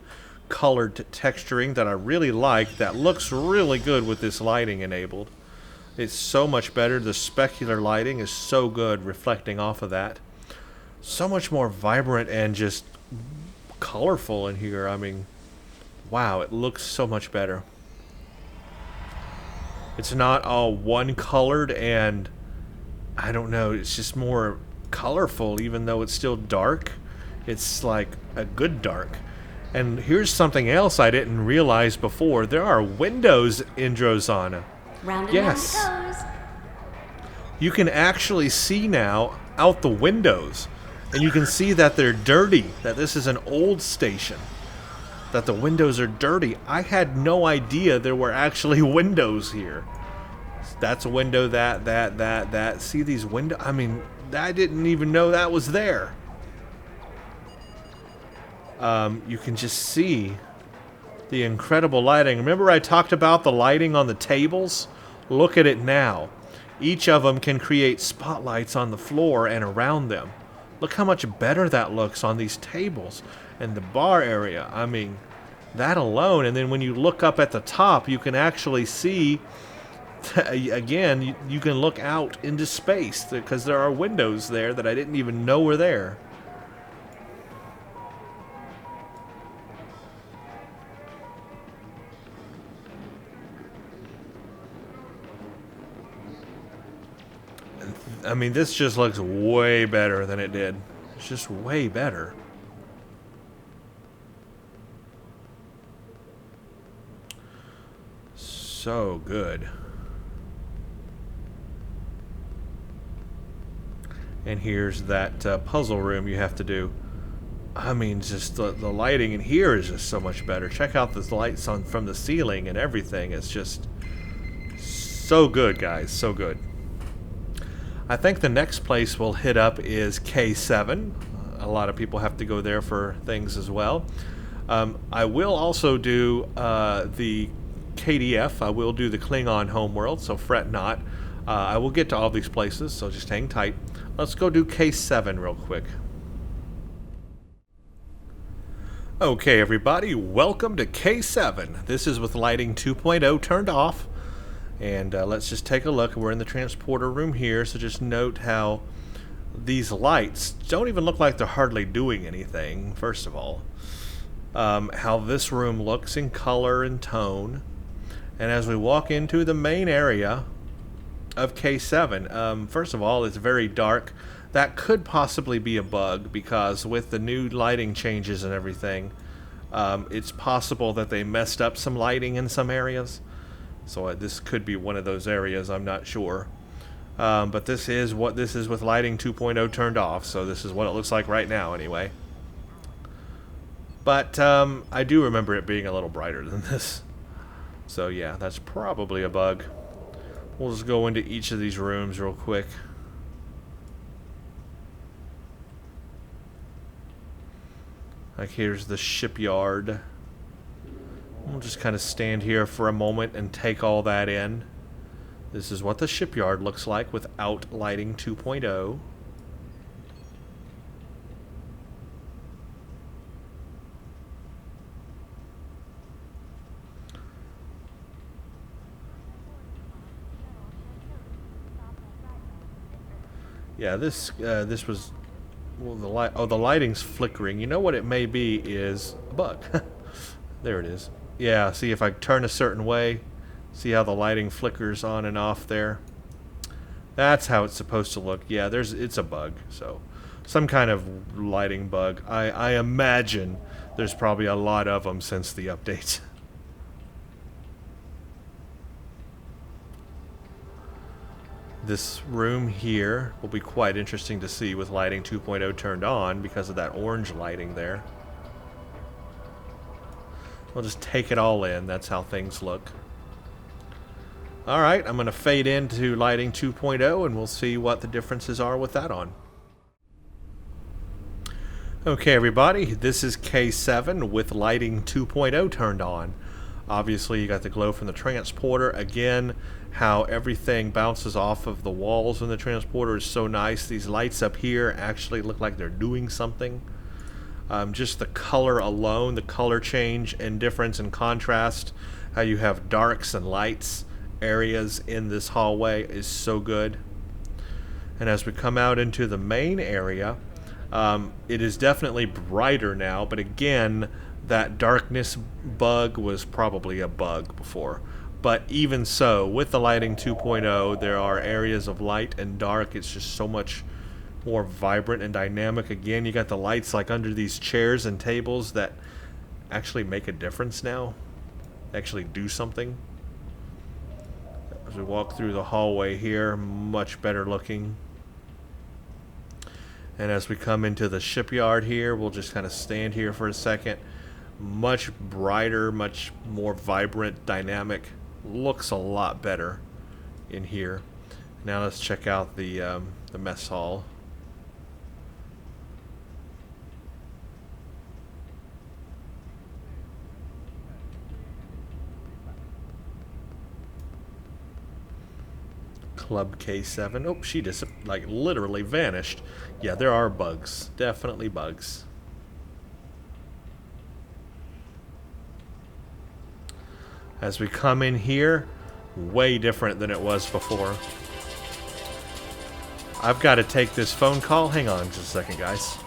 colored texturing that I really like, that looks really good with this lighting enabled. It's so much better. The specular lighting is so good reflecting off of that. So much more vibrant and just colorful in here. I mean, wow, it looks so much better. It's not all one colored and I don't know, it's just more colorful even though it's still dark. It's like a good dark. And here's something else I didn't realize before. There are windows in Josana. Round and Yes. round it goes. You can actually see now out the windows. And you can see that they're dirty, that this is an old station. That the windows are dirty. I had no idea there were actually windows here. That's a window, that. See these windows? I mean, I didn't even know that was there. You can just see the incredible lighting. Remember I talked about the lighting on the tables? Look at it now. Each of them can create spotlights on the floor and around them. Look how much better that looks on these tables and the bar area. I mean, that alone. And then when you look up at the top, you can actually see, again, you can look out into space because there are windows there that I didn't even know were there. I mean, this just looks way better than it did. It's just way better. So good. And here's that puzzle room you have to do. I mean, just the lighting in here is just so much better. Check out the lights on from the ceiling and everything. It's just so good, guys. So good. I think the next place we'll hit up is K7. A lot of people have to go there for things as well. I will also do the KDF. I will do the Klingon homeworld, so fret not. I will get to all these places, so just hang tight. Let's go do K7 real quick. Okay, everybody, welcome to K7. This is with lighting 2.0 turned off. And let's just take a look. We're in the transporter room here, so just note how these lights don't even look like they're hardly doing anything, first of all. How this room looks in color and tone. And as we walk into the main area of K7, first of all, it's very dark. That could possibly be a bug, because with the new lighting changes and everything, it's possible that they messed up some lighting in some areas. So this could be one of those areas, I'm not sure. But this is what this is with lighting 2.0 turned off, so this is what it looks like right now anyway. But I do remember it being a little brighter than this. So yeah, that's probably a bug. We'll just go into each of these rooms real quick. Like here's the shipyard. We'll just kind of stand here for a moment and take all that in. This is what the shipyard looks like without lighting 2.0. Yeah, this was, well, the lighting's flickering. You know what it may be is a bug. There it is. Yeah, see if I turn a certain way, see how the lighting flickers on and off there. That's how it's supposed to look. Yeah, it's a bug. So some kind of lighting bug. I imagine there's probably a lot of them since the update. This room here will be quite interesting to see with lighting 2.0 turned on because of that orange lighting there. We'll just take it all in. That's how things look. Alright, I'm going to fade into lighting 2.0 and we'll see what the differences are with that on. Okay everybody, this is K7 with lighting 2.0 turned on. Obviously you got the glow from the transporter. Again, how everything bounces off of the walls in the transporter is so nice. These lights up here actually look like they're doing something. Just the color alone, the color change and difference and contrast, how you have darks and lights areas in this hallway is so good. And as we come out into the main area, it is definitely brighter now, but again, that darkness bug was probably a bug before. But even so, with the lighting 2.0, there are areas of light and dark. It's just so much more vibrant and dynamic. Again, you got the lights like under these chairs and tables that actually make a difference now, actually do something. As we walk through the hallway here, much better looking. And as we come into the shipyard here, we'll just kind of stand here for a second. Much brighter, much more vibrant, dynamic. Looks a lot better in here. Now let's check out the mess hall. Club K7. Oh, she just like literally vanished. Yeah, there are bugs. Definitely bugs. As we come in here, way different than it was before. I've got to take this phone call. Hang on just a second, guys.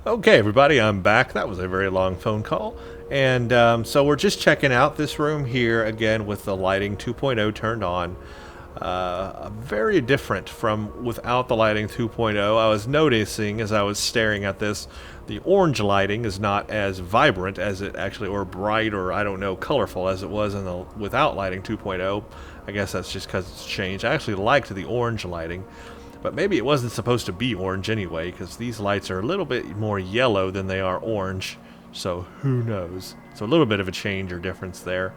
Okay, everybody, I'm back. That was a very long phone call. And so we're just checking out this room here, again, with the lighting 2.0 turned on. Very different from without the lighting 2.0. I was noticing as I was staring at this, the orange lighting is not as vibrant as it actually, or bright, or I don't know, colorful as it was in the without lighting 2.0. I guess that's just because it's changed. I actually liked the orange lighting, but maybe it wasn't supposed to be orange anyway, because these lights are a little bit more yellow than they are orange. So who knows? So a little bit of a change or difference there.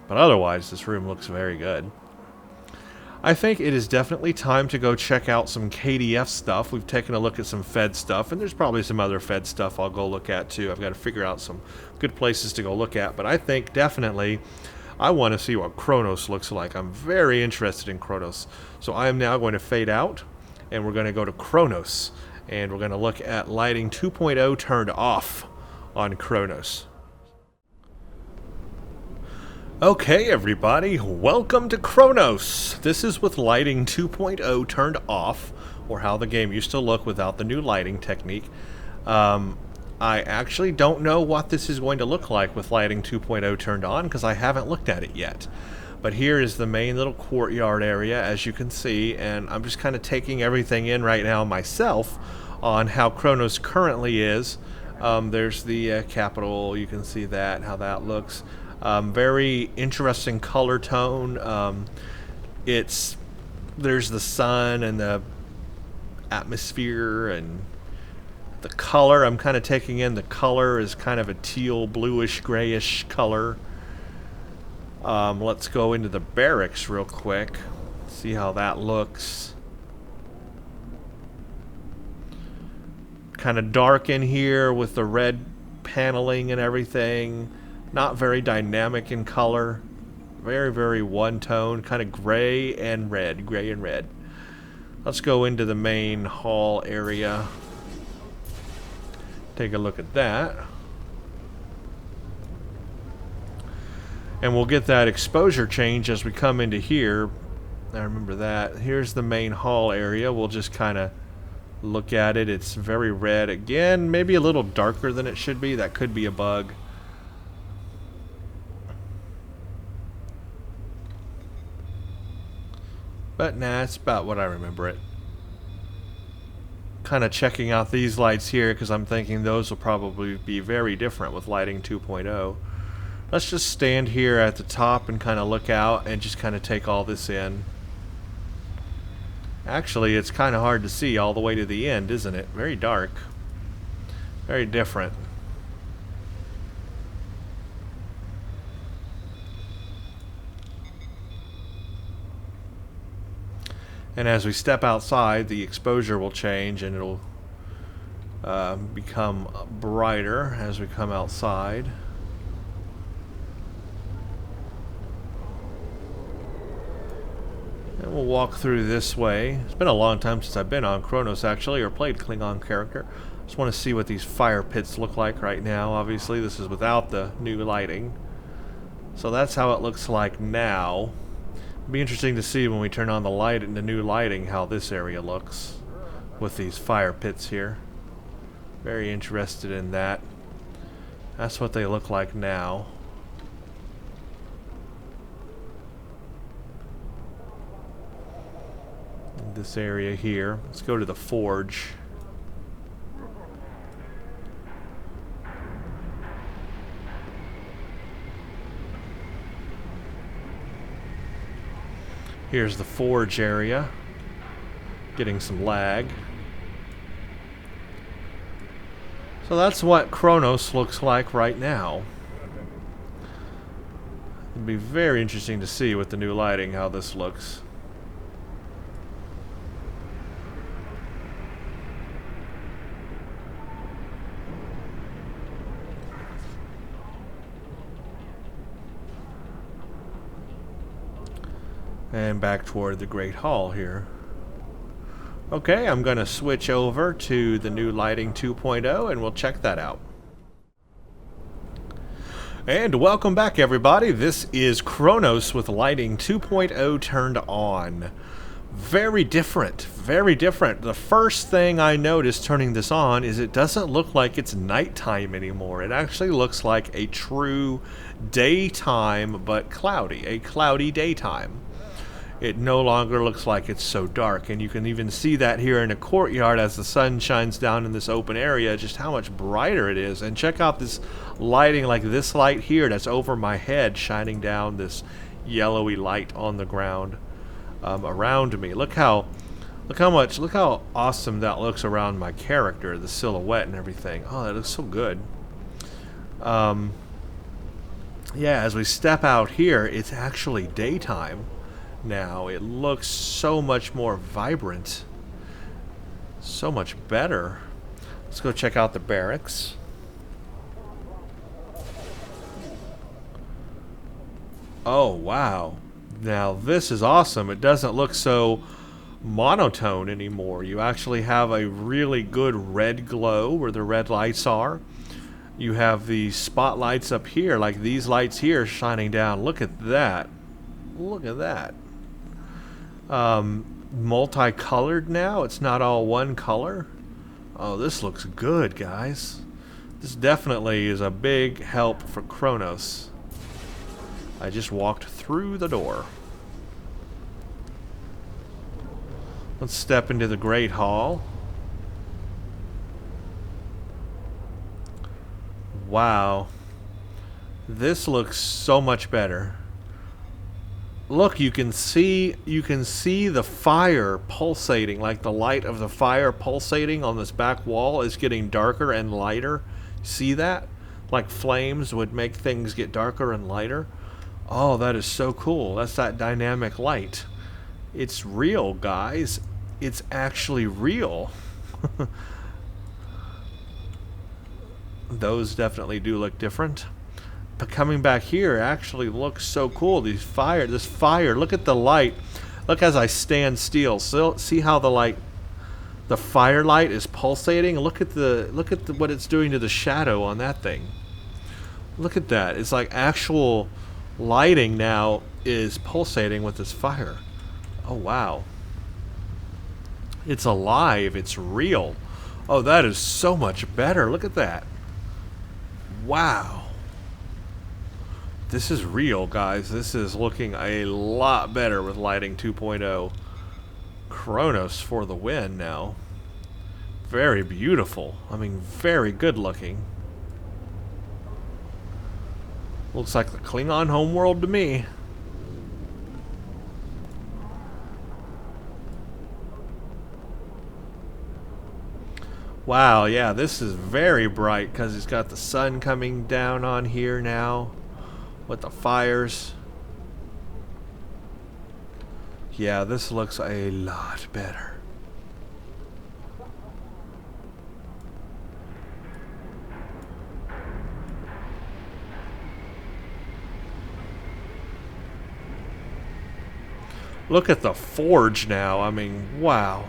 But otherwise, this room looks very good. I think it is definitely time to go check out some KDF stuff. We've taken a look at some Fed stuff, and there's probably some other Fed stuff I'll go look at too. I've got to figure out some good places to go look at. But I think definitely I want to see what Kronos looks like. I'm very interested in Kronos. So I am now going to fade out, and we're going to go to Kronos. And we're going to look at lighting 2.0 turned off on Kronos. Okay everybody, welcome to Kronos. This is with lighting 2.0 turned off, or how the game used to look without the new lighting technique. I actually don't know what this is going to look like with lighting 2.0 turned on, because I haven't looked at it yet. But here is the main little courtyard area, as you can see, and I'm just kind of taking everything in right now myself on how Kronos currently is. There's the Capitol, you can see that, how that looks. Very interesting color tone. There's the sun and the atmosphere and the color. I'm kind of taking in the color is kind of a teal, bluish, grayish color. Let's go into the barracks real quick. See how that looks. Kind of dark in here with the red paneling and everything. Not very dynamic in color. Very, very one tone. Kind of gray and red. Gray and red. Let's go into the main hall area. Take a look at that. And we'll get that exposure change as we come into here. I remember that. Here's the main hall area. We'll just kind of look at it. It's very red. Again, maybe a little darker than it should be. That could be a bug. But nah, it's about what I remember it. Kind of checking out these lights here because I'm thinking those will probably be very different with lighting 2.0. Let's just stand here at the top and kind of look out and just kind of take all this in. Actually, it's kind of hard to see all the way to the end, isn't it? Very dark. Very different. And as we step outside, the exposure will change and it'll become brighter as we come outside. And we'll walk through this way. It's been a long time since I've been on Kronos, actually, or played Klingon character. Just want to see what these fire pits look like right now. Obviously, this is without the new lighting. So that's how it looks like now. It'll be interesting to see when we turn on the light and the new lighting how this area looks with these fire pits here. Very interested in that. That's what they look like now. This area here. Let's go to the forge. Here's the forge area. Getting some lag. So that's what Kronos looks like right now. It'll be very interesting to see with the new lighting how this looks. And back toward the Great Hall here. Okay, I'm going to switch over to the new lighting 2.0 and we'll check that out. And welcome back, everybody. This is Kronos with lighting 2.0 turned on. Very different, very different. The first thing I noticed turning this on is it doesn't look like it's nighttime anymore. It actually looks like a true daytime, but cloudy, a cloudy daytime. It no longer looks like it's so dark, and you can even see that here in the courtyard as the sun shines down in this open area, just how much brighter it is. And check out this lighting, like this light here that's over my head, shining down this yellowy light on the ground around me. Look how awesome that looks around my character, the silhouette and everything. Oh, that looks so good. Yeah, as we step out here, it's actually daytime. Now it looks so much more vibrant, so much better. Let's go check out the barracks. Oh wow, now this is awesome. It doesn't look so monotone anymore. You actually have a really good red glow where the red lights are. You have the spotlights up here, like these lights here shining down. Look at that, look at that. Multicolored now. It's not all one color. Oh, this looks good, guys. This definitely is a big help for Kronos. I just walked through the door. Let's step into the Great Hall. Wow. This looks so much better. Look, you can see the fire pulsating, like the light of the fire pulsating on this back wall is getting darker and lighter. See that? Like flames would make things get darker and lighter. Oh, that is so cool. That's that dynamic light. It's real, guys. It's actually real. Those definitely do look different. But coming back here actually looks so cool. This fire, look at the light. Look as I stand still. So see how the firelight is pulsating. Look at what it's doing to the shadow on that thing. Look at that. It's like actual lighting now is pulsating with this fire. Oh wow. It's alive. It's real. Oh, that is so much better. Look at that. Wow. This is real, guys. This is looking a lot better with lighting 2.0. Kronos for the win now. Very beautiful. I mean, very good looking. Looks like the Klingon homeworld to me. Wow, yeah, this is very bright because it's got the sun coming down on here now with the fires. Yeah, this looks a lot better. Look at the forge now. I mean, wow.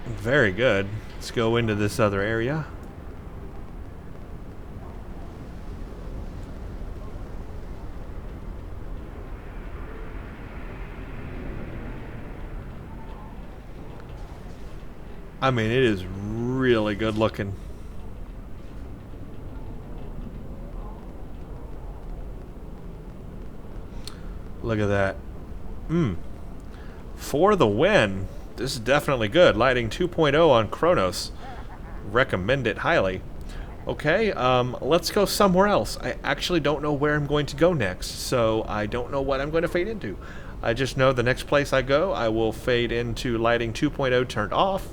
Very good. Let's go into this other area. I mean, it is really good looking. Look at that. For the win. This is definitely good. Lighting 2.0 on Kronos. Recommend it highly. Okay, let's go somewhere else. I actually don't know where I'm going to go next, so I don't know what I'm going to fade into. I just know the next place I go, I will fade into lighting 2.0 turned off,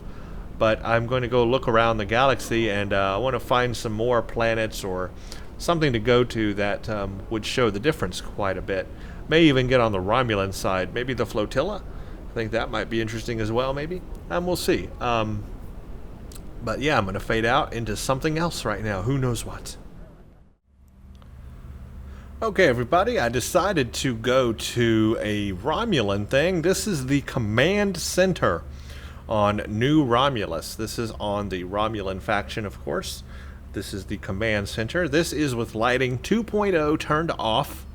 but I'm going to go look around the galaxy, and I want to find some more planets or something to go to that would show the difference quite a bit. May even get on the Romulan side, maybe the flotilla. I think that might be interesting as well, maybe. We'll see. But yeah, I'm going to fade out into something else right now. Who knows what? Okay, everybody, I decided to go to a Romulan thing. This is the Command Center on New Romulus. This is on the Romulan faction, of course. This is the Command Center. This is with lighting 2.0 turned off.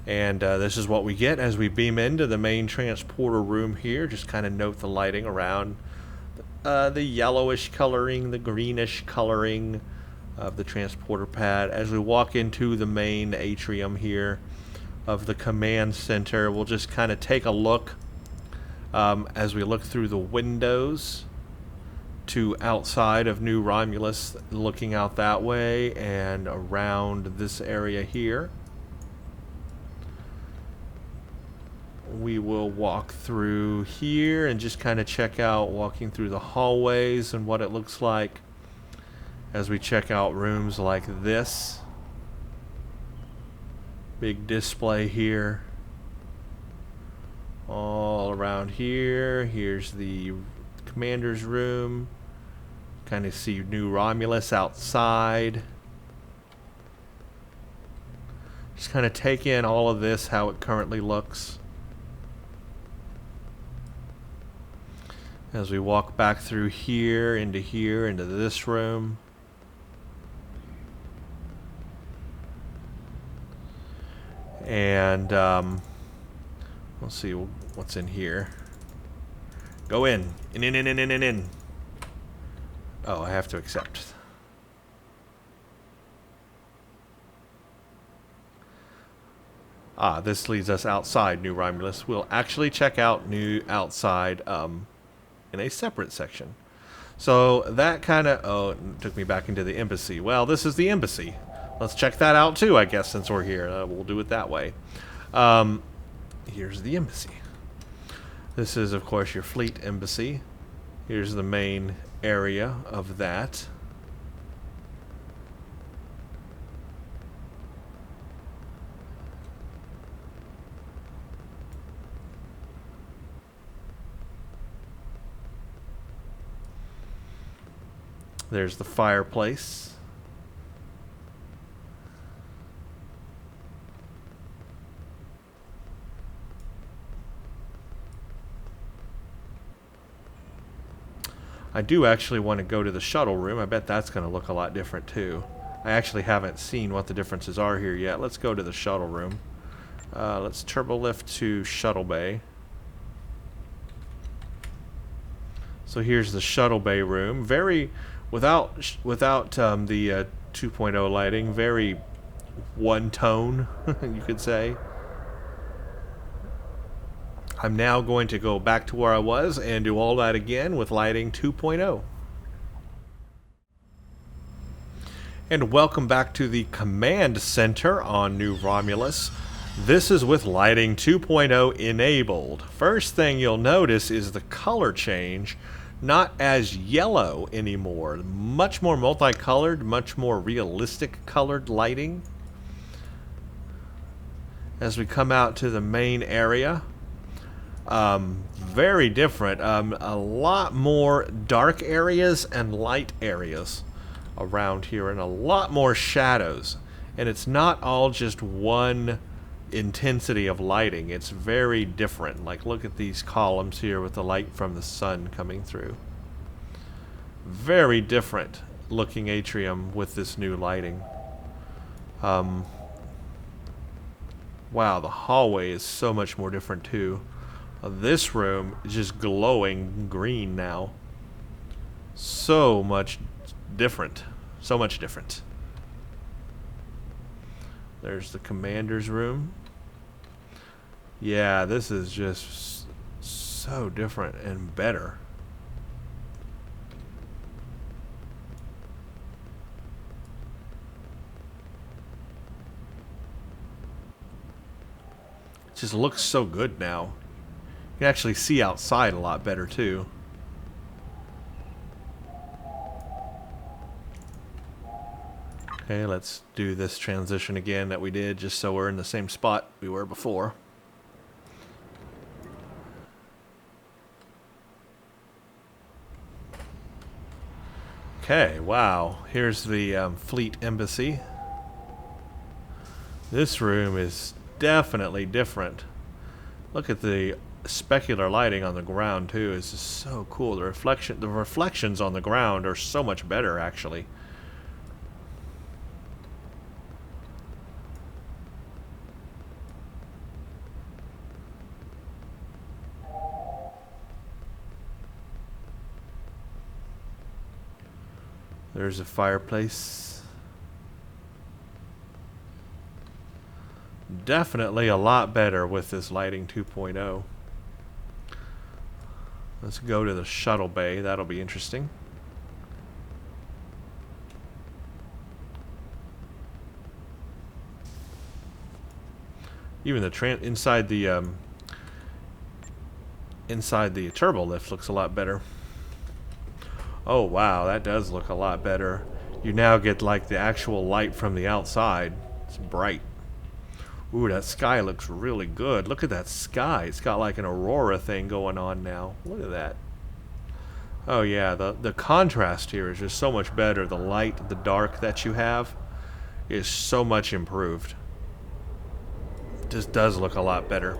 And this is what we get as we beam into the main transporter room here. Just kind of note the lighting around the yellowish coloring, the greenish coloring of the transporter pad. As we walk into the main atrium here of the Command Center, we'll just kind of take a look as we look through the windows to outside of New Romulus, looking out that way and around this area here. We will walk through here and just kind of check out, walking through the hallways and what it looks like as we check out rooms like this. Big display here. All around here. Here's the commander's room. Kind of see New Romulus outside. Just kind of take in all of this, how it currently looks. As we walk back through here, into this room. And let's see what's in here. Go in. In. Oh, I have to accept. This leads us outside New Romulus. We'll actually check out New outside in a separate section. So that kind of, it took me back into the embassy. Well, this is the embassy. Let's check that out too, I guess, since we're here. We'll do it that way. Here's the embassy. This is, of course, your fleet embassy. Here's the main area of that. There's the fireplace. I do actually want to go to the shuttle room. I bet that's going to look a lot different too. I actually haven't seen what the differences are here yet. Let's go to the shuttle room. Let's turbo lift to shuttle bay. So here's the shuttle bay room. Very, without the 2.0 lighting, very one tone, you could say. I'm now going to go back to where I was and do all that again with lighting 2.0. And welcome back to the Command Center on New Romulus. This is with lighting 2.0 enabled. First thing you'll notice is the color change. Not as yellow anymore. Much more multicolored, much more realistic colored lighting. as we come out to the main area. Very different. A lot more dark areas and light areas around here, and a lot more shadows. And it's not all just one intensity of lighting. It's very different. Like, look at these columns here with the light from the sun coming through. Very different looking atrium with this new lighting. Wow, the hallway is so much more different too. This room is just glowing green now. So much different. So much different. There's the commander's room. Yeah, this is just so different and better. It just looks so good now. You can actually see outside a lot better too. Okay, let's do this transition again that we did, just so we're in the same spot we were before. Okay, wow. Here's the Fleet Embassy. This room is definitely different. Look at the specular lighting on the ground too. It's just so cool. The reflections on the ground are so much better actually. There's a fireplace. Definitely a lot better with this lighting 2.0. Let's go to the shuttle bay. That'll be interesting. Even the inside the turbo lift looks a lot better. Oh wow, that does look a lot better. You now get like the actual light from the outside. It's bright. Ooh, that sky looks really good. Look at that sky. It's got like an aurora thing going on now. Look at that. Oh yeah, the contrast here is just so much better. The light, the dark that you have is so much improved. It just does look a lot better.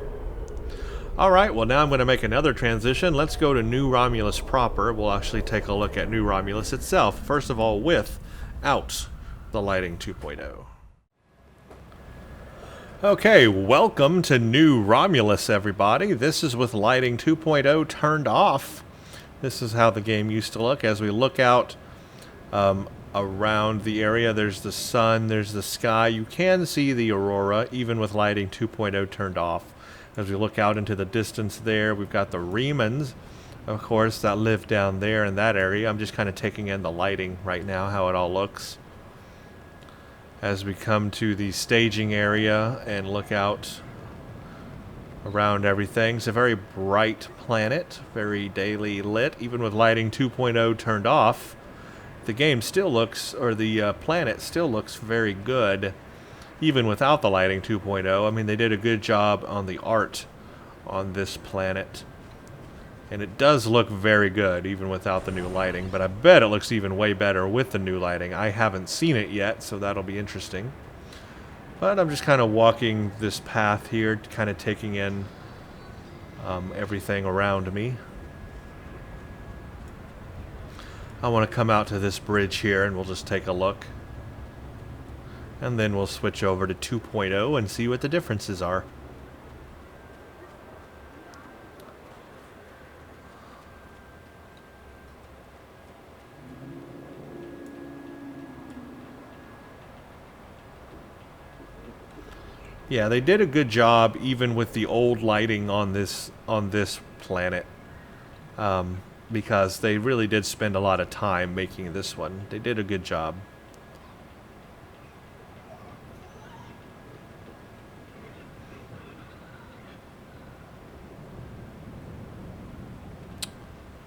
Alright, well now I'm going to make another transition. Let's go to New Romulus proper. We'll actually take a look at New Romulus itself. First of all, without the lighting 2.0. Okay, welcome to New Romulus, everybody. This is with lighting 2.0 turned off. This is how the game used to look. As we look out around the area, there's the sun, there's the sky. You can see the aurora, even with lighting 2.0 turned off. As we look out into the distance there, we've got the Remans, of course, that live down there in that area. I'm just kind of taking in the lighting right now, how it all looks. As we come to the staging area and look out around everything, it's a very bright planet, very daily lit. Even with lighting 2.0 turned off, the game still looks, or the planet still looks very good. Even without the lighting 2.0, I mean, they did a good job on the art on this planet. And it does look very good, even without the new lighting. But I bet it looks even way better with the new lighting. I haven't seen it yet, so that'll be interesting. But I'm just kind of walking this path here, kind of taking in everything around me. I want to come out to this bridge here, and we'll just take a look. And then we'll switch over to 2.0 and see what the differences are. Yeah, they did a good job even with the old lighting on this planet. Because they really did spend a lot of time making this one. They did a good job.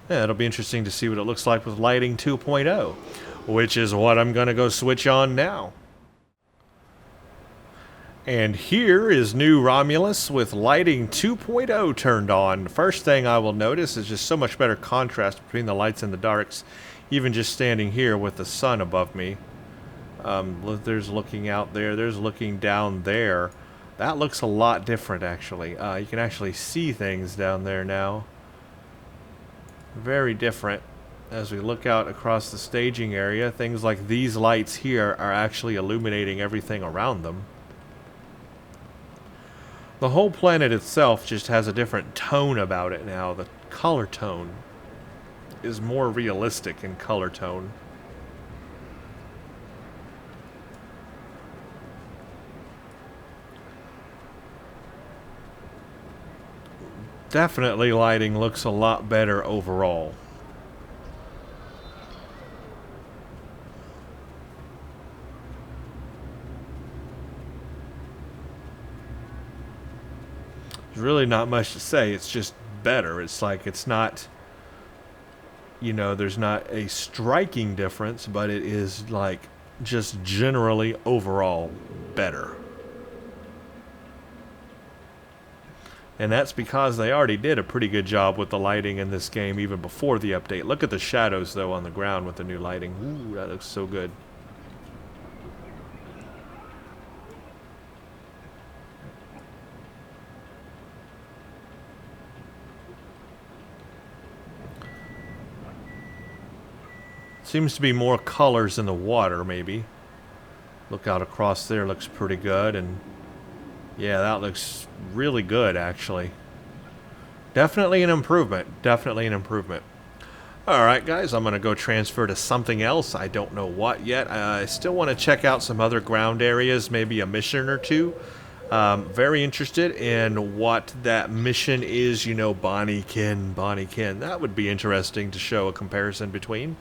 Yeah, it'll be interesting to see what it looks like with lighting 2.0, which is what I'm going to go switch on now. And here is new Romulus with lighting 2.0 turned on. First thing I will notice is just so much better contrast between the lights and the darks, even just standing here with the sun above me. There's looking out there, there's looking down there. That looks a lot different, actually. You can actually see things down there now. Very different. As we look out across the staging area, things like these lights here are actually illuminating everything around them. The whole planet itself just has a different tone about it now. The color tone is more realistic in color tone. Definitely lighting looks a lot better overall. There's really not much to say. It's just better. It's like it's not, you know, there's not a striking difference, but it is like just generally overall better. And that's because they already did a pretty good job with the lighting in this game even before the update. Look at the shadows, though, on the ground with the new lighting. Ooh, that looks so good. Seems to be more colors in the water, maybe. Look out across there, looks pretty good, and yeah, that looks really good, actually. Definitely an improvement. Definitely an improvement. Alright, guys, I'm going to go transfer to something else. I don't know what yet. I still want to check out some other ground areas, maybe a mission or two. Very interested in what that mission is, you know, Bonniekin. That would be interesting to show a comparison between.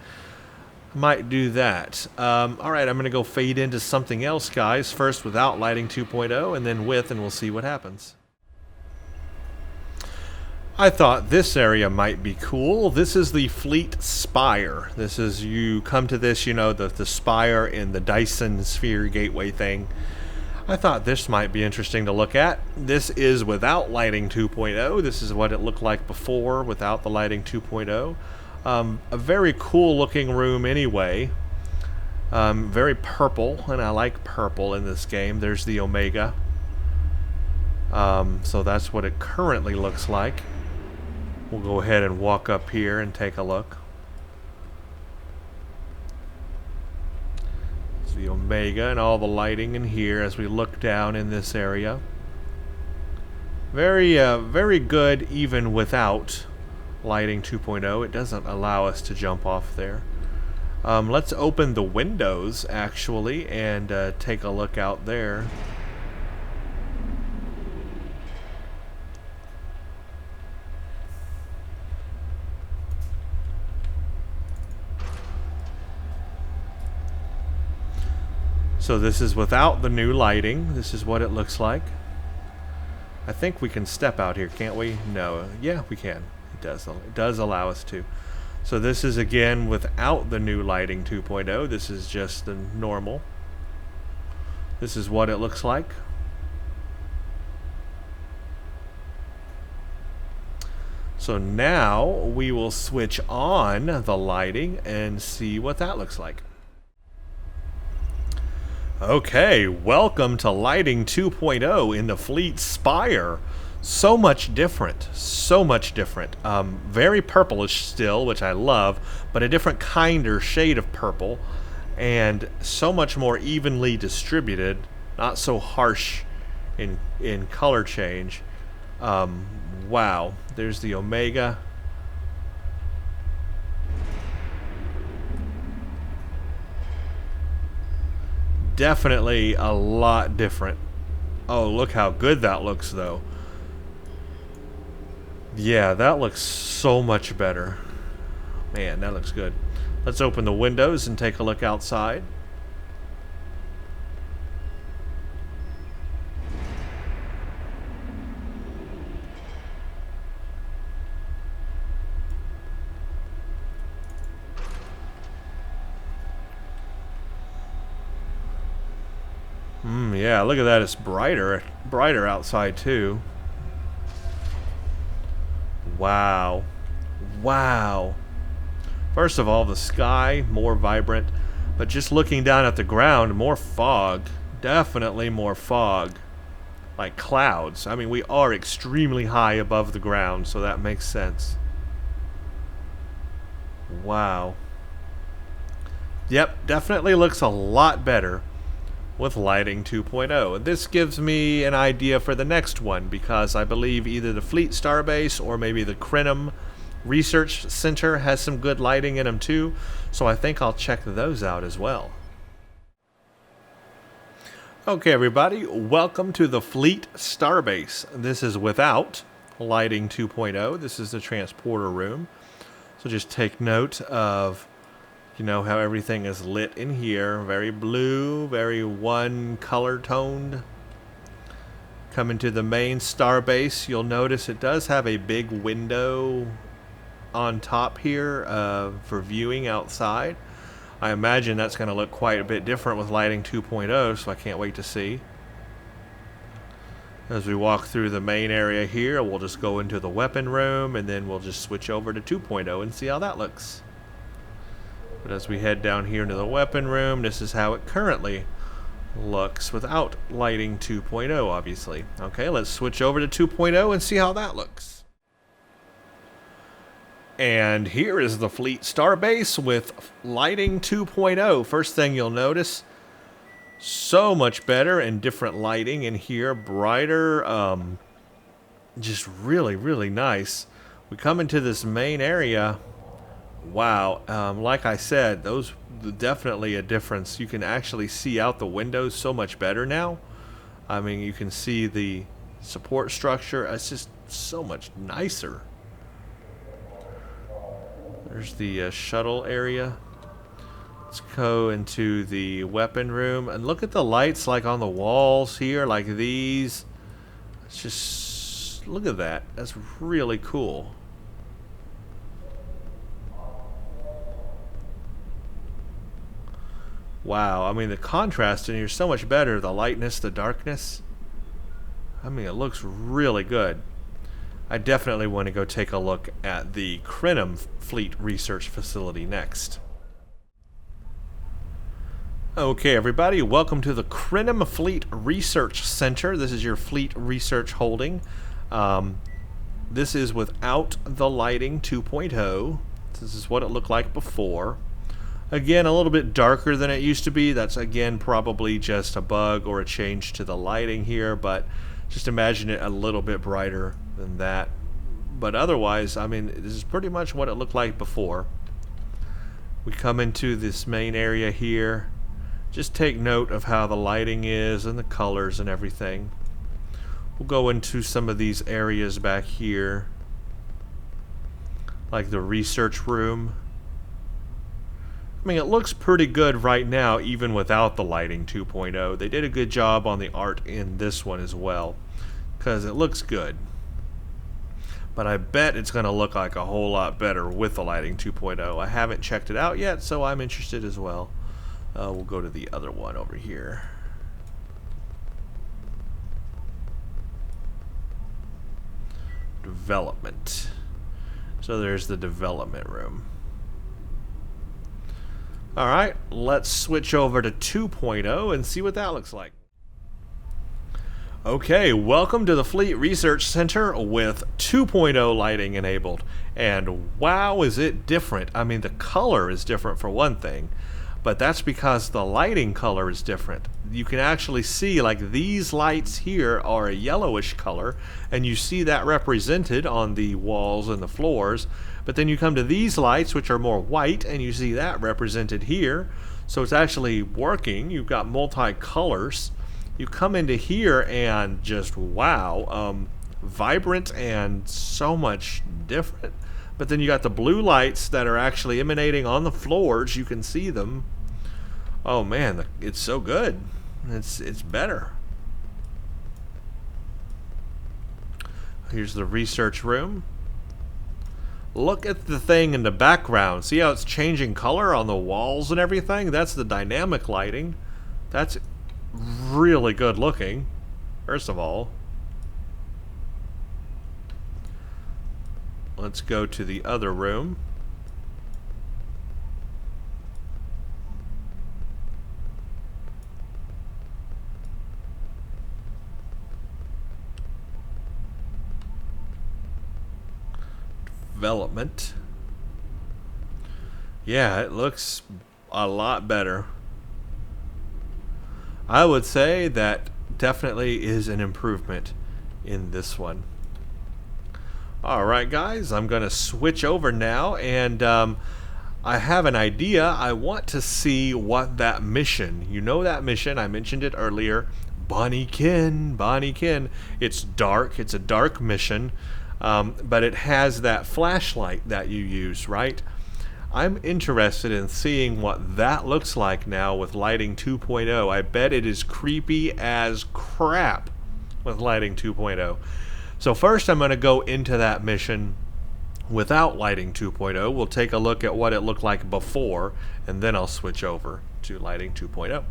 Might do that. Alright, I'm going to go fade into something else, guys. First without lighting 2.0, and then with, and we'll see what happens. I thought this area might be cool. This is the Fleet Spire. This is, you come to this, you know, the spire in the Dyson Sphere Gateway thing. I thought this might be interesting to look at. This is without lighting 2.0. This is what it looked like before without the lighting 2.0. A very cool looking room anyway. Very purple, and I like purple in this game. There's the Omega. So that's what it currently looks like. We'll go ahead and walk up here and take a look. It's the Omega and all the lighting in here as we look down in this area. Very good even without lighting 2.0. It doesn't allow us to jump off there. Let's open the windows actually and take a look out there. So this is without the new lighting. This is what it looks like. I think we can step out here, can't we? No. Yeah, we can. It does allow us to. So this is again without the new lighting 2.0. This is just the normal. This is what it looks like. So now we will switch on the lighting and see what that looks like. Okay, welcome to lighting 2.0 in the Fleet Spire. So much different, so much different. Very purplish still, which I love, but a different kind or shade of purple, and so much more evenly distributed, not so harsh in color change. Wow, there's the Omega. Definitely a lot different. Oh, look how good that looks, though. Yeah, that looks so much better. Man, that looks good. Let's open the windows and take a look outside. Yeah, look at that. It's brighter outside too. Wow. Wow. First of all, the sky, more vibrant. But just looking down at the ground, more fog. Definitely more fog. Like clouds. I mean, we are extremely high above the ground, so that makes sense. Wow. Yep, definitely looks a lot better with lighting 2.0. And this gives me an idea for the next one, because I believe either the Fleet Starbase or maybe the Crenham Research Center has some good lighting in them too, so I think I'll check those out as well. Okay everybody, welcome to the Fleet Starbase. This is without lighting 2.0. This is the transporter room. So just take note of, you know, how everything is lit in here. Very blue, very one color toned. Coming to the main Starbase, you'll notice it does have a big window on top here for viewing outside. I imagine that's going to look quite a bit different with lighting 2.0, so I can't wait to see. As we walk through the main area here, we'll just go into the weapon room, and then we'll just switch over to 2.0 and see how that looks. But as we head down here into the weapon room, this is how it currently looks without lighting 2.0, obviously. Okay, let's switch over to 2.0 and see how that looks. And here is the Fleet Starbase with lighting 2.0. First thing you'll notice, so much better and different lighting in here, brighter, just really, really nice. We come into this main area. Wow, like I said, those definitely a difference. You can actually see out the windows so much better now. I mean, you can see the support structure. It's just so much nicer. There's the shuttle area. Let's go into the weapon room and look at the lights like on the walls here, like these. It's just, look at that. That's really cool. Wow, I mean the contrast in here is so much better. The lightness, the darkness. I mean, it looks really good. I definitely want to go take a look at the Crenham Fleet Research Facility next. Okay everybody, welcome to the Crenham Fleet Research Center. This is your fleet research holding. This is without the lighting 2.0. This is what it looked like before. Again, a little bit darker than it used to be. That's again probably just a bug or a change to the lighting here, but just imagine it a little bit brighter than that. But otherwise, I mean, this is pretty much what it looked like before. We come into this main area here. Just take note of how the lighting is and the colors and everything. We'll go into some of these areas back here, like the research room. I mean, it looks pretty good right now, even without the lighting 2.0. They did a good job on the art in this one as well, because it looks good. But I bet it's going to look like a whole lot better with the lighting 2.0. I haven't checked it out yet, so I'm interested as well. We'll go to the other one over here. Development. So there's the development room. Alright, let's switch over to 2.0 and see what that looks like. Okay, welcome to the Fleet Research Center with 2.0 lighting enabled. And wow, is it different. I mean, the color is different for one thing, but that's because the lighting color is different. You can actually see, like, these lights here are a yellowish color, and you see that represented on the walls and the floors. But then you come to these lights, which are more white, and you see that represented here. So it's actually working. You've got multi-colors. You come into here and just, wow, vibrant and so much different. But then you got the blue lights that are actually emanating on the floors. You can see them. Oh man, it's so good. It's better. Here's the research room. Look at the thing in the background. See how it's changing color on the walls and everything? That's the dynamic lighting. That's really good looking, first of all. Let's go to the other room. Development. Yeah, it looks a lot better. I would say that definitely is an improvement in this one. Alright guys, I'm going to switch over now, and I have an idea. I want to see what that mission, you know that mission, I mentioned it earlier, Bonnie Kin. It's dark, it's a dark mission, but it has that flashlight that you use, right? I'm interested in seeing what that looks like now with Lighting 2.0. I bet it is creepy as crap with Lighting 2.0. So first I'm going to go into that mission without Lighting 2.0. We'll take a look at what it looked like before, and then I'll switch over to Lighting 2.0.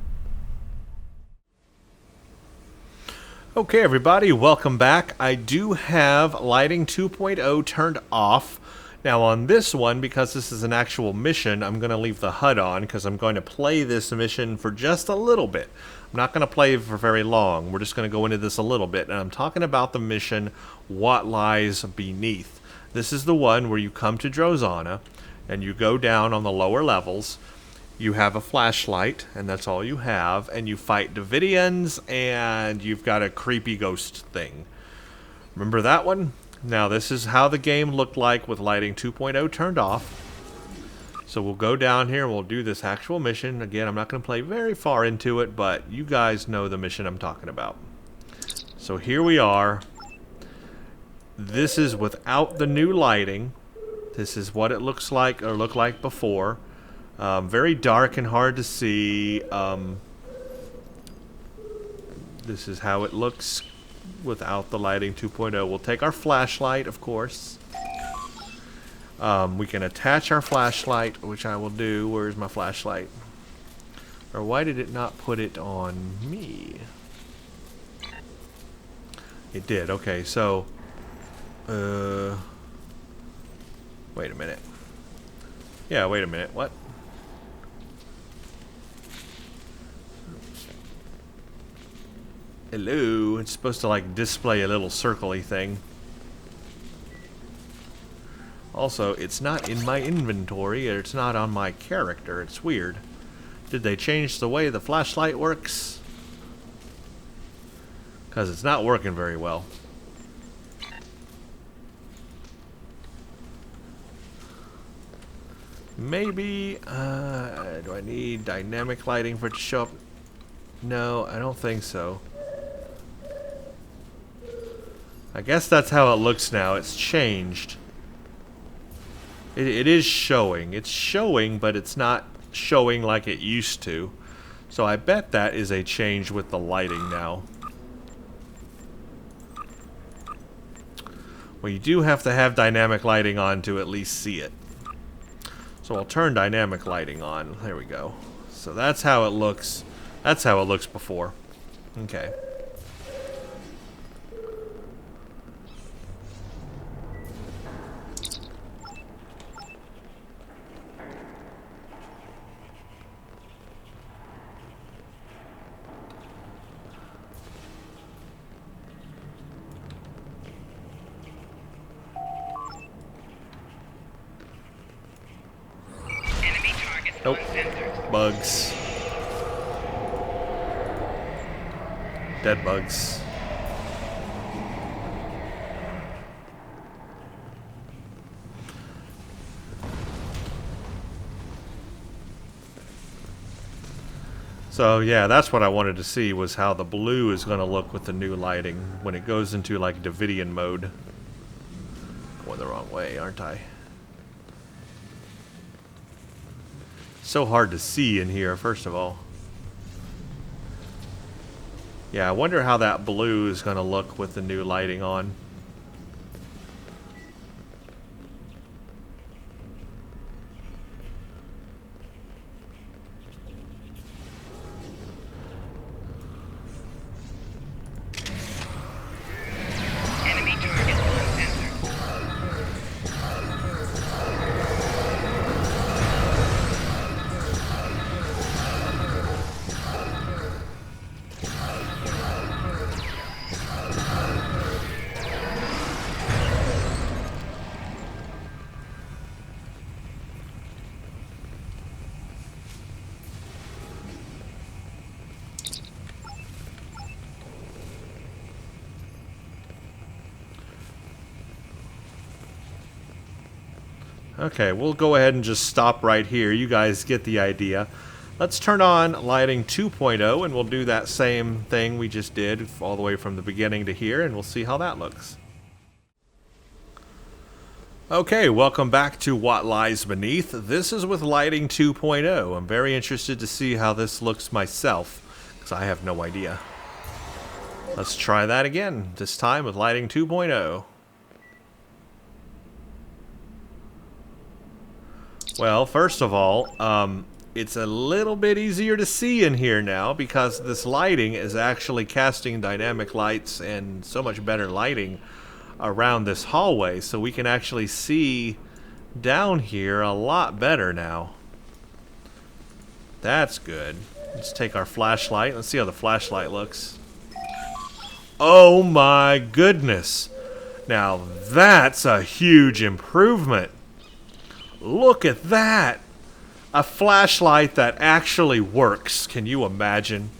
Okay everybody, welcome back. I do have Lighting 2.0 turned off. Now on this one, because this is an actual mission, I'm going to leave the HUD on because I'm going to play this mission for just a little bit. I'm not going to play for very long. We're just going to go into this a little bit. And I'm talking about the mission, What Lies Beneath. This is the one where you come to Drozana and you go down on the lower levels. You have a flashlight, and that's all you have. And you fight Davidians, and you've got a creepy ghost thing. Remember that one? Now this is how the game looked like with Lighting 2.0 turned off. So we'll go down here and we'll do this actual mission. Again, I'm not going to play very far into it, but you guys know the mission I'm talking about. So here we are. This is without the new lighting. This is what it looks like, or looked like before. Very dark and hard to see. This is how it looks without the Lighting 2.0. We'll take our flashlight, of course. We can attach our flashlight, which I will do. Where's my flashlight? Or why did it not put it on me? It did. Okay, so wait a minute. Yeah, wait a minute. What? Hello. It's supposed to like display a little circle-y thing. Also, it's not in my inventory, or it's not on my character. It's weird. Did they change the way the flashlight works? Because it's not working very well. Maybe, do I need dynamic lighting for it to show up? No, I don't think so. I guess that's how it looks now. It's changed. It is showing. It's showing, but it's not showing like it used to. So I bet that is a change with the lighting now. Well, you do have to have dynamic lighting on to at least see it. So I'll turn dynamic lighting on. There we go. So that's how it looks. That's how it looks before. Okay. Nope. Bugs. Dead bugs. So yeah, that's what I wanted to see, was how the blue is going to look with the new lighting when it goes into like Davidian mode. Going the wrong way, aren't I? So hard to see in here, first of all. Yeah, I wonder how that blue is going to look with the new lighting on. Okay, we'll go ahead and just stop right here. You guys get the idea. Let's turn on lighting 2.0 and we'll do that same thing we just did all the way from the beginning to here, and we'll see how that looks. Okay, welcome back to What Lies Beneath. This is with lighting 2.0. I'm very interested to see how this looks myself, because I have no idea. Let's try that again, this time with lighting 2.0. Well, first of all, it's a little bit easier to see in here now because this lighting is actually casting dynamic lights and so much better lighting around this hallway, so we can actually see down here a lot better now. That's good. Let's take our flashlight. Let's see how the flashlight looks. Oh my goodness. Now that's a huge improvement. Look at that. A flashlight that actually works. Can you imagine?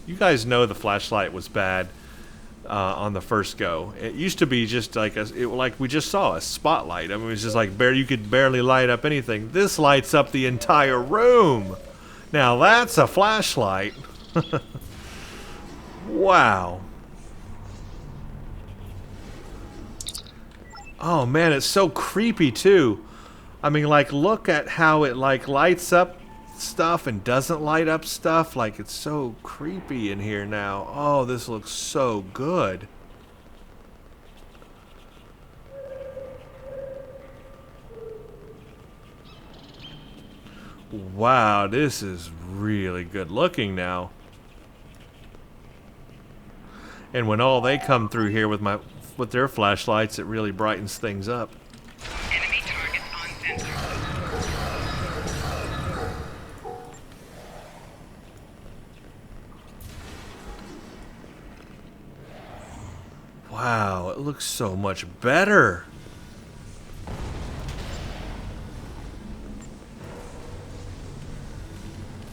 You guys know the flashlight was bad on the first go. It used to be just like like we just saw, a spotlight. I mean, it was just like you could barely light up anything. This lights up the entire room. Now that's a flashlight. Wow. Oh man, it's so creepy too. I mean, like, look at how it, like, lights up stuff and doesn't light up stuff. Like, it's so creepy in here now. Oh, this looks so good. Wow, this is really good looking now. And when all they come through here with their flashlights, it really brightens things up. Wow, it looks so much better.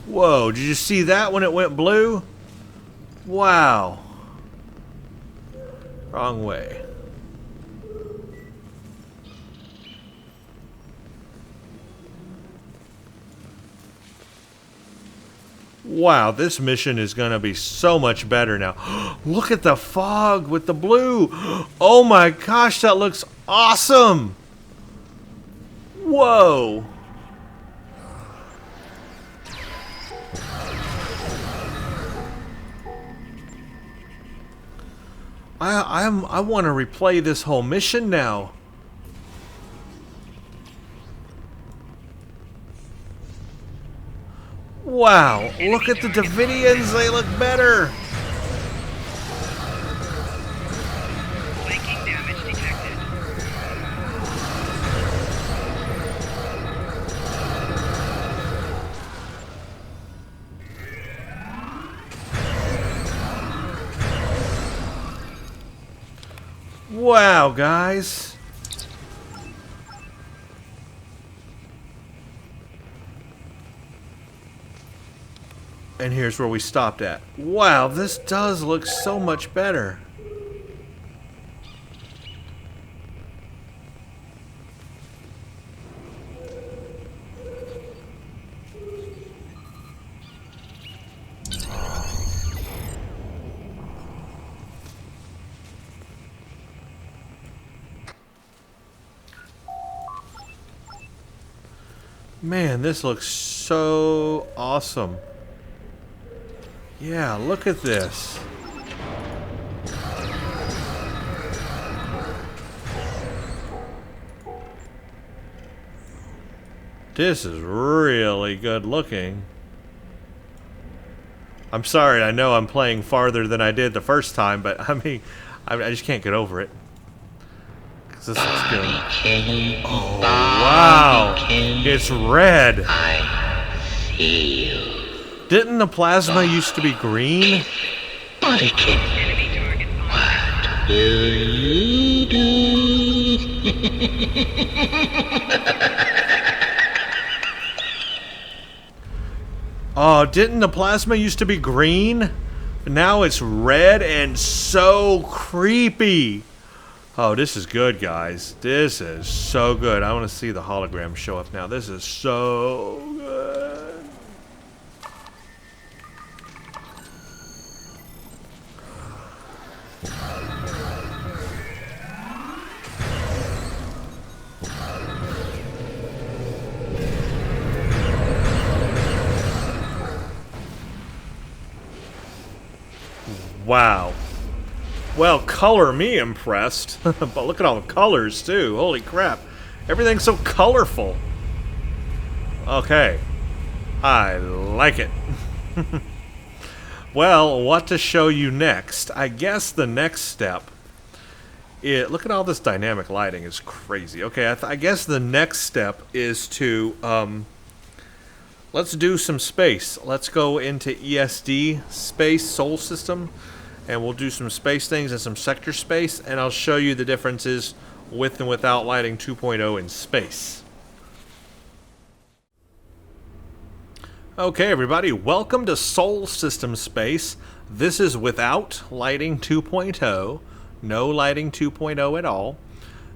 Whoa, did you see that when it went blue? Wow. Wrong way. Wow, this mission is going to be so much better now. Look at the fog with the blue. Oh my gosh, that looks awesome. Whoa. I want to replay this whole mission now. Wow, look at the Davidians, they look better. Flanking damage detected. Wow, guys. And here's where we stopped at. Wow, this does look so much better. Man, this looks so awesome. Yeah, look at this. This is really good looking. I'm sorry, I know I'm playing farther than I did the first time, but I mean, I just can't get over it. 'Cause this looks good. Oh, wow. It's red. I see you. Didn't the plasma used to be green? Bodykin, Enemy target on. what will you do? Oh, didn't the plasma used to be green? Now it's red and so creepy. Oh, this is good, guys. This is so good. I want to see the hologram show up now. This is so good. Wow. Well, color me impressed. But look at all the colors, too. Holy crap. Everything's so colorful. Okay. I like it. Well, what to show you next? I guess the next step... look at all this dynamic lighting. It's crazy. Okay, I guess the next step is to... let's do some space. Let's go into ESD, Space Sol System. And we'll do some space things and some sector space, and I'll show you the differences with and without lighting 2.0 in space. Okay, everybody, welcome to Sol System Space. This is without lighting 2.0, no lighting 2.0 at all.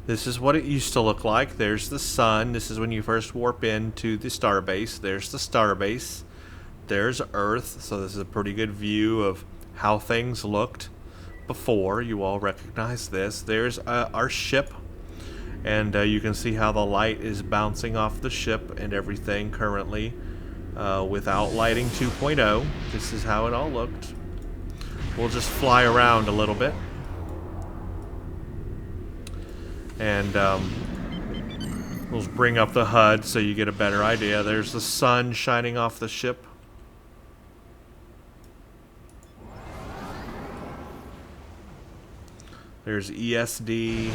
This is what it used to look like. There's the sun. This is when you first warp into the starbase. There's the starbase. There's Earth, so this is a pretty good view of how things looked before. You all recognize this. There's our ship, and you can see how the light is bouncing off the ship and everything currently without lighting 2.0. This is how it all looked. We'll just fly around a little bit, and we'll bring up the HUD so you get a better idea. There's the sun shining off the ship. There's ESD.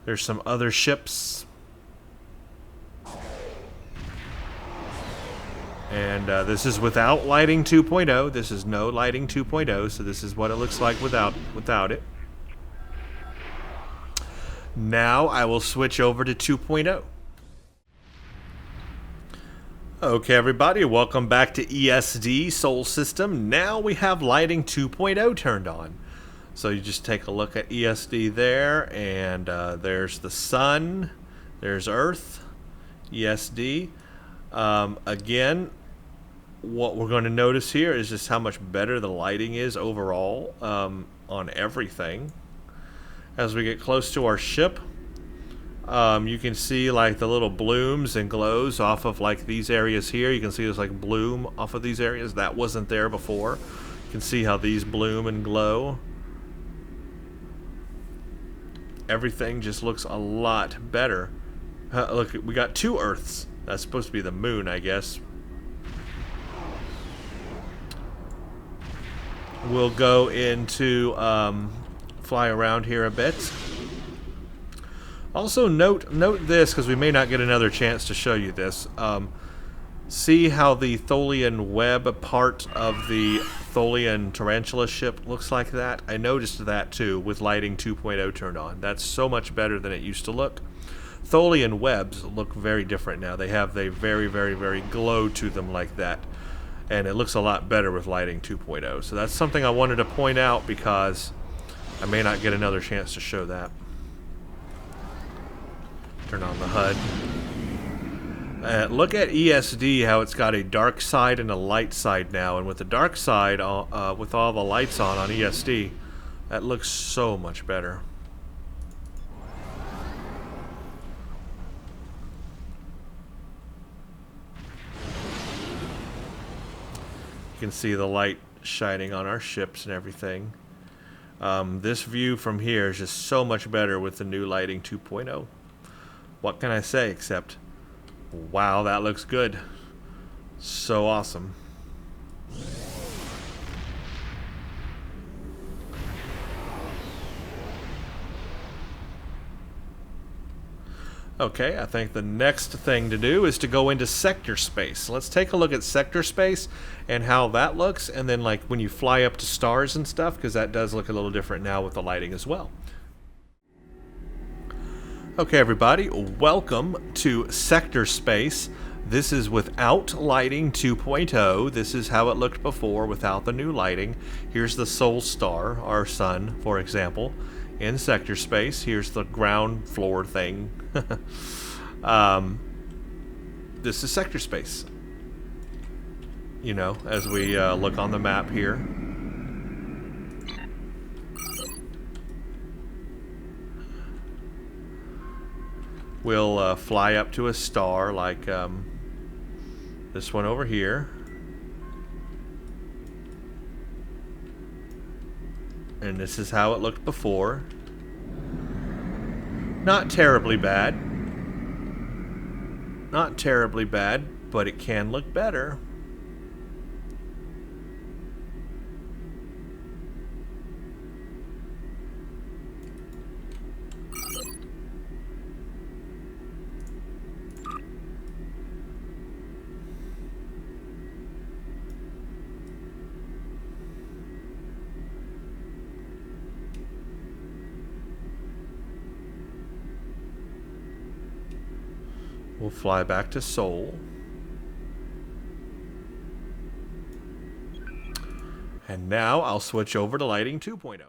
There's some other ships. And this is without lighting 2.0. This is no lighting 2.0, so this is what it looks like without it. Now I will switch over to 2.0. Okay, everybody, welcome back to ESD Sol System. Now we have lighting 2.0 turned on. So you just take a look at ESD there, and there's the sun, there's Earth, ESD. Again, what we're going to notice here is just how much better the lighting is overall on everything. As we get close to our ship, you can see like the little blooms and glows off of like these areas here. You can see there's like bloom off of these areas. That wasn't there before. You can see how these bloom and glow. Everything just looks a lot better. Look, we got two Earths. That's supposed to be the moon, I guess. We'll go into fly around here a bit. Also note this, because we may not get another chance to show you this. See how the Tholian web part of the Tholian tarantula ship looks like that? I noticed that too with lighting 2.0 turned on. That's so much better than it used to look. Tholian webs look very different now. They have a very, very, very glow to them like that. And it looks a lot better with lighting 2.0. So that's something I wanted to point out because I may not get another chance to show that. Turn on the HUD. Look at ESD, how it's got a dark side and a light side now. And with the dark side, with all the lights on ESD, that looks so much better. You can see the light shining on our ships and everything. This view from here is just so much better with the new lighting 2.0. What can I say except, wow, that looks good. So awesome. Okay, I think the next thing to do is to go into sector space. Let's take a look at sector space and how that looks, and then like when you fly up to stars and stuff, because that does look a little different now with the lighting as well. Okay, everybody, welcome to sector space. This is without lighting 2.0. This is how it looked before without the new lighting. Here's the Sol Star, our sun, for example, in sector space. Here's the ground floor thing. This is sector space. You know, as we look on the map here. We'll fly up to a star like this one over here. And this is how it looked before. Not terribly bad. Not terribly bad, but it can look better. We'll fly back to Sol. And now I'll switch over to lighting 2.0.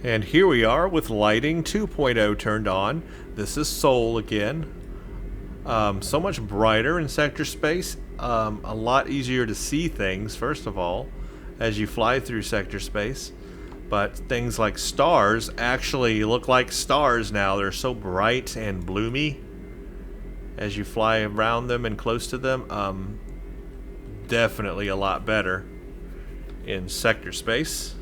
And here we are with lighting 2.0 turned on. This is Sol again. So much brighter in sector space. A lot easier to see things, first of all, as you fly through sector space. But things like stars actually look like stars now. They're so bright and bloomy as you fly around them and close to them. Definitely a lot better in sector space.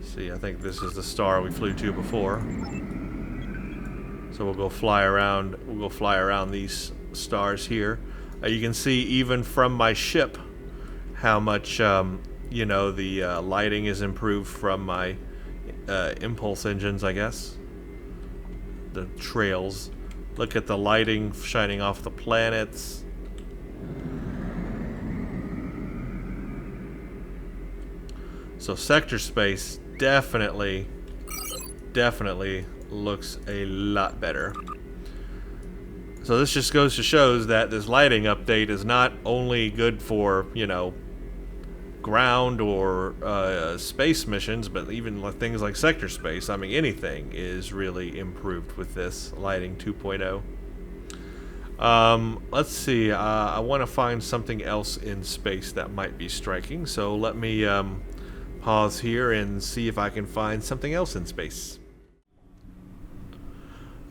See, I think this is the star we flew to before. So we'll go fly around. We'll go fly around these stars here. You can see even from my ship how much you know, the lighting is improved from my impulse engines, I guess. The trails. Look at the lighting shining off the planets. So sector space definitely looks a lot better. So this just goes to show that this lighting update is not only good for, you know, ground or space missions, but even things like sector space. I mean, anything is really improved with this lighting 2.0. Let's see. I want to find something else in space that might be striking. So let me pause here and see if I can find something else in space.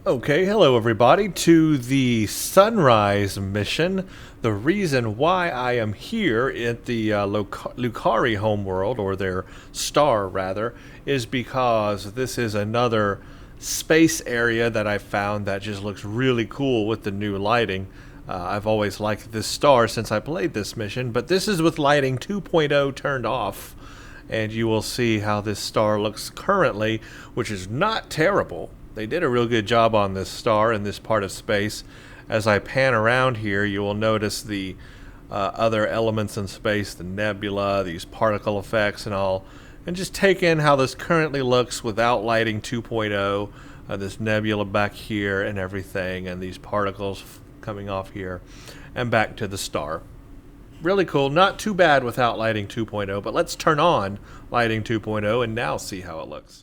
Okay, hello everybody to the Sunrise mission. The reason why I am here at the Lucari homeworld, or their star rather, is because this is another space area that I found that just looks really cool with the new lighting. I've always liked this star since I played this mission, but this is with lighting 2.0 turned off, and you will see how this star looks currently, which is not terrible. They did a real good job on this star in this part of space. As I pan around here, you will notice the other elements in space, the nebula, these particle effects and all, and just take in how this currently looks without lighting 2.0, this nebula back here and everything, and these particles coming off here and back to the star. Really cool. Not too bad without lighting 2.0, but let's turn on lighting 2.0 and now see how it looks.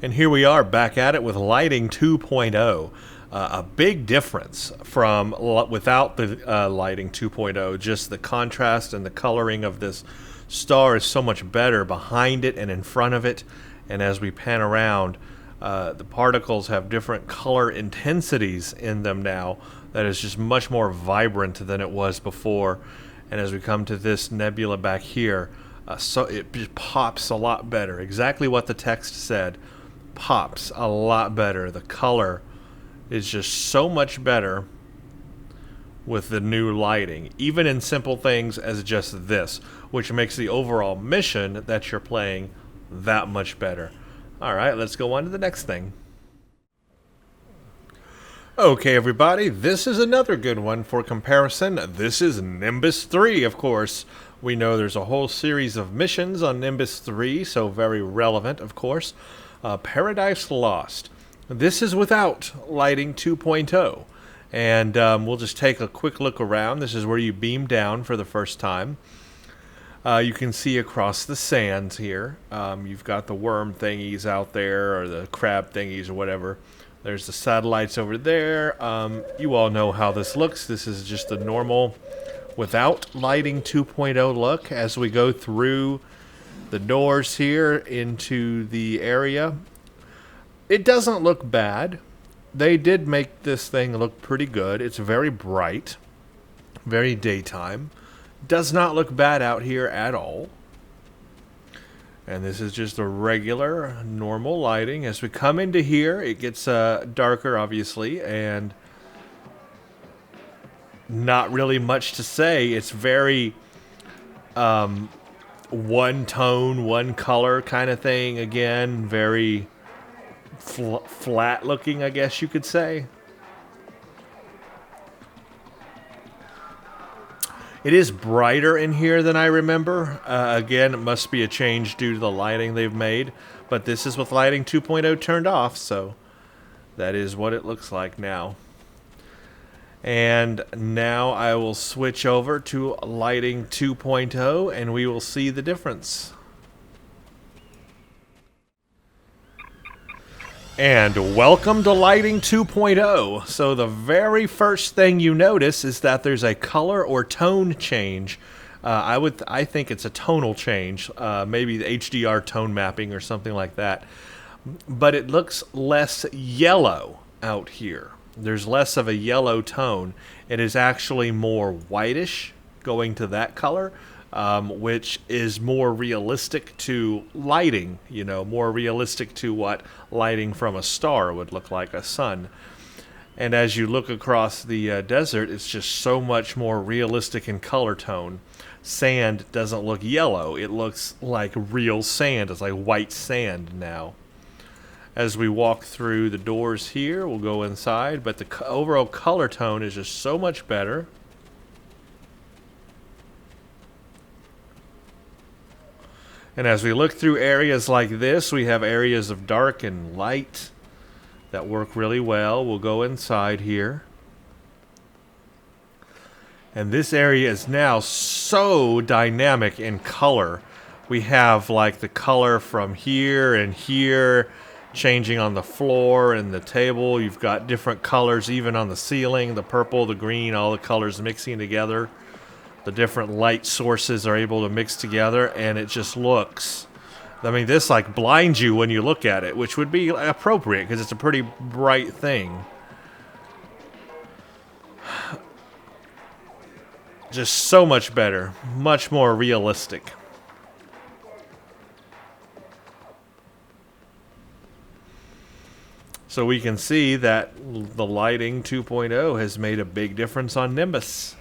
And here we are back at it with lighting 2.0. A big difference from without the lighting 2.0. Just the contrast and the coloring of this star is so much better behind it and in front of it. And as we pan around, the particles have different color intensities in them now. That is just much more vibrant than it was before. And as we come to this nebula back here, so it just pops a lot better. Exactly what the text said. Pops a lot better. The color is just so much better with the new lighting, even in simple things as just this, which makes the overall mission that you're playing that much better. Alright, let's go on to the next thing. Okay everybody, this is another good one for comparison. This is Nimbus 3, of course. We know there's a whole series of missions on Nimbus 3, so very relevant, of course. Paradise Lost. This is without lighting 2.0. And we'll just take a quick look around. This is where you beam down for the first time. You can see across the sands here. You've got the worm thingies out there, or the crab thingies, or whatever. There's the satellites over there. You all know how this looks. This is just the normal without lighting 2.0 look as we go through the doors here into the area. It doesn't look bad. They did make this thing look pretty good. It's very bright, very daytime. Does not look bad out here at all. And this is just a regular, normal lighting. As we come into here, it gets darker, obviously, and not really much to say. It's very one tone, one color kind of thing. Again, very flat looking, I guess you could say. It is brighter in here than I remember. Again, it must be a change due to the lighting they've made. But this is with lighting 2.0 turned off, so that is what it looks like now. And now I will switch over to lighting 2.0 and we will see the difference. And welcome to lighting 2.0. So the very first thing you notice is that there's a color or tone change. I think it's a tonal change, maybe the HDR tone mapping or something like that. But it looks less yellow out here. There's less of a yellow tone. It is actually more whitish, going to that color. Which is more realistic to lighting, you know, more realistic to what lighting from a star would look like, a sun. And as you look across the desert, it's just so much more realistic in color tone. Sand doesn't look yellow. It looks like real sand. It's like white sand now. As we walk through the doors here, we'll go inside, but the overall color tone is just so much better. And as we look through areas like this, we have areas of dark and light that work really well. We'll go inside here. And this area is now so dynamic in color. We have like the color from here and here changing on the floor and the table. You've got different colors even on the ceiling, the purple, the green, all the colors mixing together. The different light sources are able to mix together, and it just looks... I mean, this like blinds you when you look at it, which would be appropriate because it's a pretty bright thing. Just so much better, much more realistic. So we can see that the lighting 2.0 has made a big difference on Nimbus.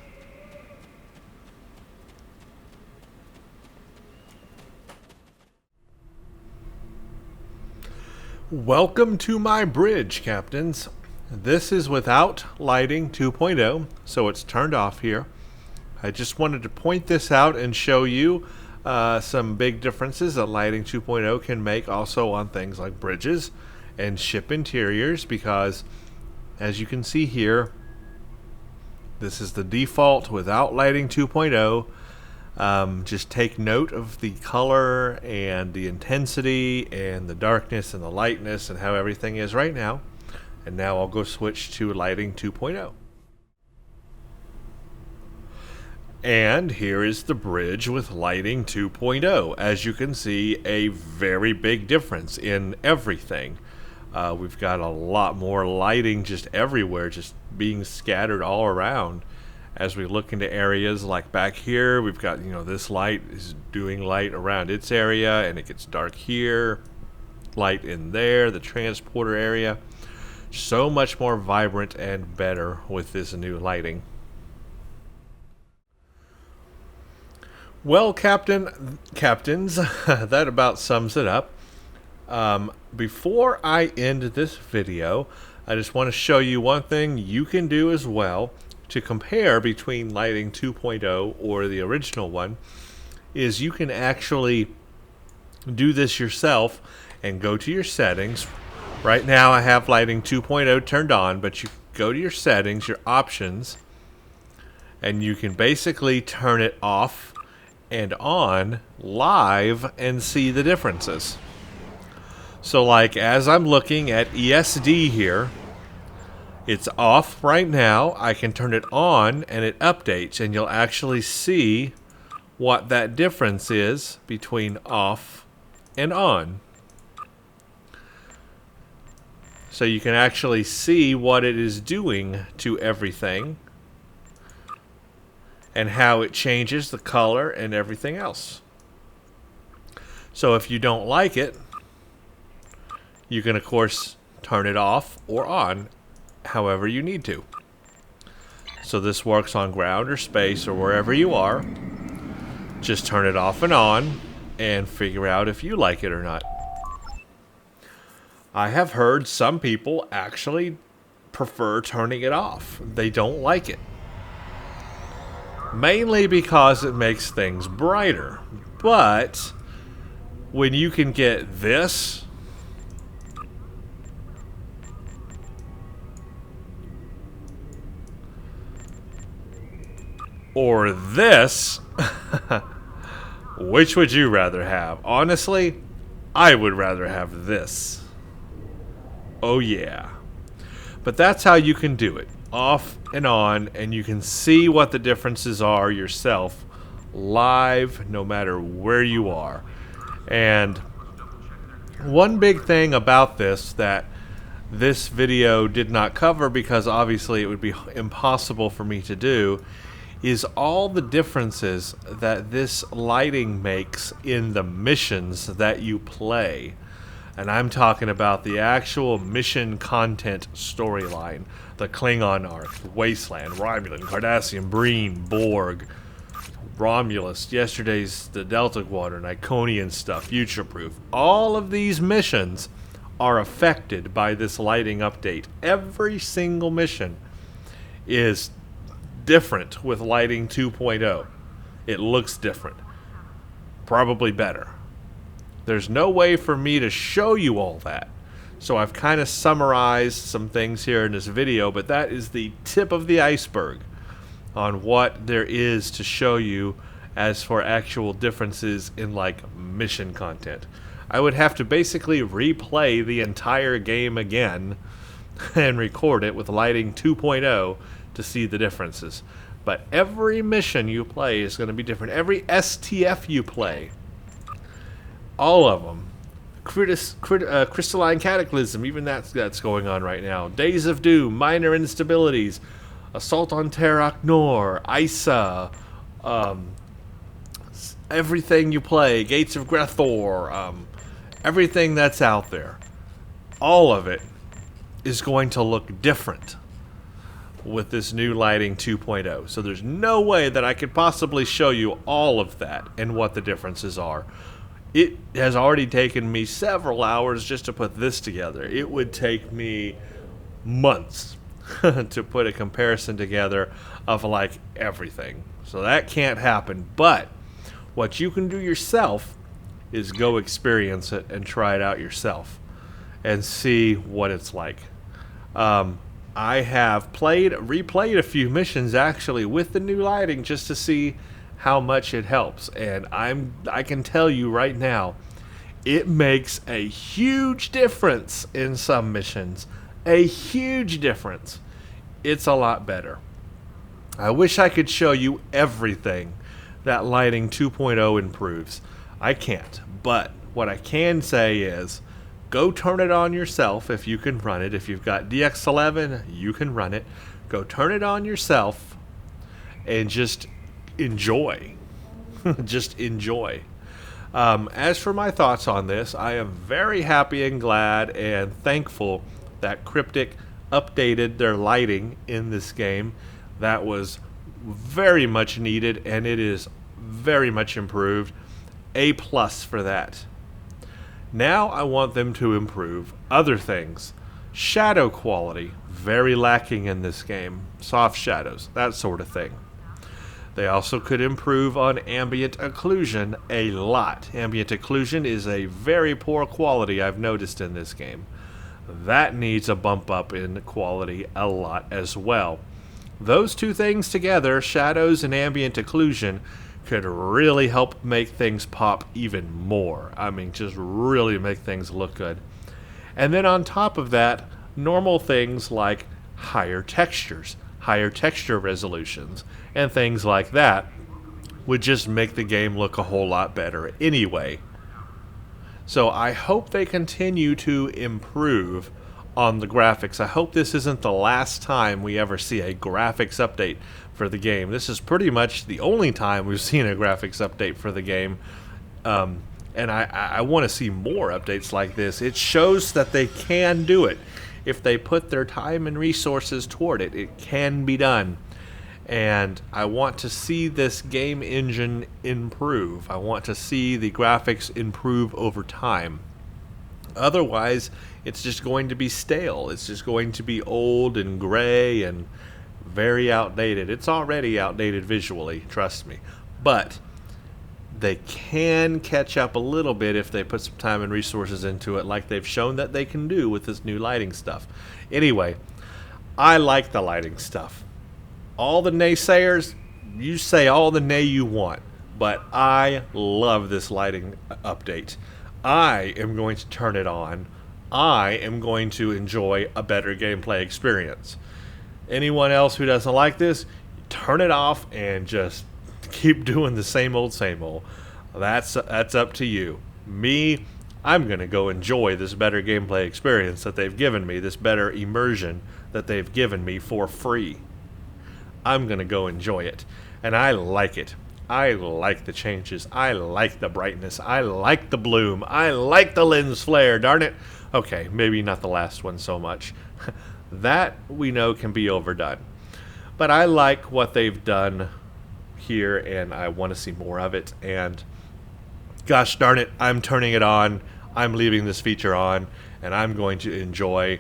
Welcome to my bridge, captains. This is without lighting 2.0, so it's turned off here. I just wanted to point this out and show you some big differences that lighting 2.0 can make also on things like bridges and ship interiors, because as you can see here, this is the default without lighting 2.0. Just take note of the color and the intensity and the darkness and the lightness and how everything is right now. And now I'll go switch to lighting 2.0. And here is the bridge with lighting 2.0. As you can see, a very big difference in everything. We've got a lot more lighting just everywhere, just being scattered all around. As we look into areas like back here, we've got, you know, this light is doing light around its area, and it gets dark here, light in there, the transporter area. So much more vibrant and better with this new lighting. Well, captains, that about sums it up. Before I end this video, I just want to show you one thing you can do as well to compare between lighting 2.0 or the original one. Is you can actually do this yourself and go to your settings. Right now I have lighting 2.0 turned on, but you go to your settings, your options, and you can basically turn it off and on live and see the differences. So like as I'm looking at ESD here, it's off right now. I can turn it on and it updates, and you'll actually see what that difference is between off and on. So you can actually see what it is doing to everything and how it changes the color and everything else. So if you don't like it, you can of course turn it off or on however you need to. So this works on ground or space or wherever you are. Just turn it off and on and figure out if you like it or not. I have heard some people actually prefer turning it off. They don't like it. Mainly because it makes things brighter. But when you can get this or this, which would you rather have? Honestly, I would rather have this. Oh yeah. But that's how you can do it. Off and on, and you can see what the differences are yourself live no matter where you are. And one big thing about this that this video did not cover, because obviously it would be impossible for me to do, is all the differences that this lighting makes in the missions that you play. And I'm talking about the actual mission content storyline. The Klingon arc, Wasteland, Romulan, Cardassian, Breen, Borg, Romulus, yesterday's the Delta Quadrant, Iconian stuff, Future Proof. All of these missions are affected by this lighting update. Every single mission is different with lighting 2.0. It looks different. Probably better. There's no way for me to show you all that. So I've kind of summarized some things here in this video, but that is the tip of the iceberg on what there is to show you as for actual differences in like mission content. I would have to basically replay the entire game again and record it with lighting 2.0 to see the differences. But every mission you play is going to be different. Every STF you play, all of them. Crystalline Cataclysm, even that's going on right now. Days of Doom, Minor Instabilities, Assault on Terok Nor, Isa, everything you play, Gates of Grethor, everything that's out there. All of it is going to look different with this new lighting 2.0. So there's no way that I could possibly show you all of that and what the differences are. It has already taken me several hours just to put this together. It would take me months to put a comparison together of like everything. So that can't happen. But what you can do yourself is go experience it and try it out yourself and see what it's like. I have replayed a few missions actually with the new lighting just to see how much it helps, and I can tell you right now, it makes a huge difference in some missions. A huge difference. It's a lot better. I wish I could show you everything that lighting 2.0 improves. I can't, but what I can say is go turn it on yourself if you can run it. If you've got DX11, you can run it. Go turn it on yourself and just enjoy. Just enjoy. As for my thoughts on this, I am very happy and glad and thankful that Cryptic updated their lighting in this game. That was very much needed, and it is very much improved. A+ for that. Now I want them to improve other things. Shadow quality, very lacking in this game. Soft shadows, that sort of thing. They also could improve on ambient occlusion a lot. Ambient occlusion is a very poor quality I've noticed in this game. That needs a bump up in quality a lot as well. Those two things together, shadows and ambient occlusion, could really help make things pop even more. I mean, just really make things look good. And then on top of that, normal things like higher textures, higher texture resolutions, and things like that would just make the game look a whole lot better anyway. So I hope they continue to improve on the graphics. I hope this isn't the last time we ever see a graphics update for the game. This is pretty much the only time we've seen a graphics update for the game. And I want to see more updates like this. It shows that they can do it. If they put their time and resources toward it, it can be done. And I want to see this game engine improve. I want to see the graphics improve over time. Otherwise, it's just going to be stale. It's just going to be old and gray and very outdated. It's already outdated visually, trust me. But they can catch up a little bit if they put some time and resources into it, like they've shown that they can do with this new lighting stuff. Anyway, I like the lighting stuff. All the naysayers, you say all the nay you want, but I love this lighting update. I am going to turn it on. I am going to enjoy a better gameplay experience. Anyone else who doesn't like this, turn it off and just keep doing the same old, same old. That's up to you. Me, I'm going to go enjoy this better gameplay experience that they've given me, this better immersion that they've given me for free. I'm going to go enjoy it. And I like it. I like the changes. I like the brightness. I like the bloom. I like the lens flare, darn it. Okay, maybe not the last one so much. That we know can be overdone. But I like what they've done here, and I want to see more of it. And gosh darn it, I'm turning it on. I'm leaving this feature on, and I'm going to enjoy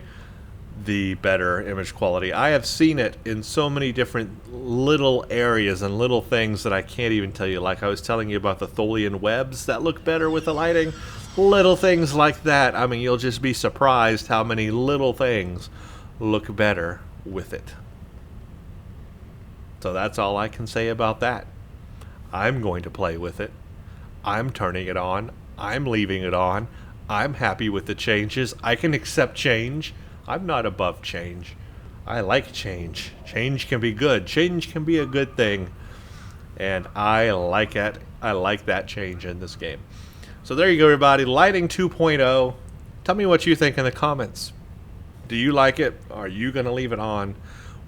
the better image quality. I have seen it in so many different little areas and little things that I can't even tell you. Like I was telling you about the Tholian webs that look better with the lighting. Little things like that. I mean, you'll just be surprised how many little things look better with it. So that's all I can say about that. I'm going to play with it. I'm turning it on. I'm leaving it on. I'm happy with the changes. I can accept change. I'm not above change. I like change. Change can be good. Change can be a good thing. And I like it. I like that change in this game. So there you go, everybody. Lighting 2.0. Tell me what you think in the comments. Do you like it? Are you going to leave it on?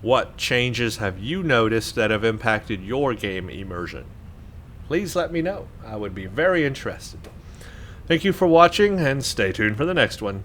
What changes have you noticed that have impacted your game immersion? Please let me know. I would be very interested. Thank you for watching, and stay tuned for the next one.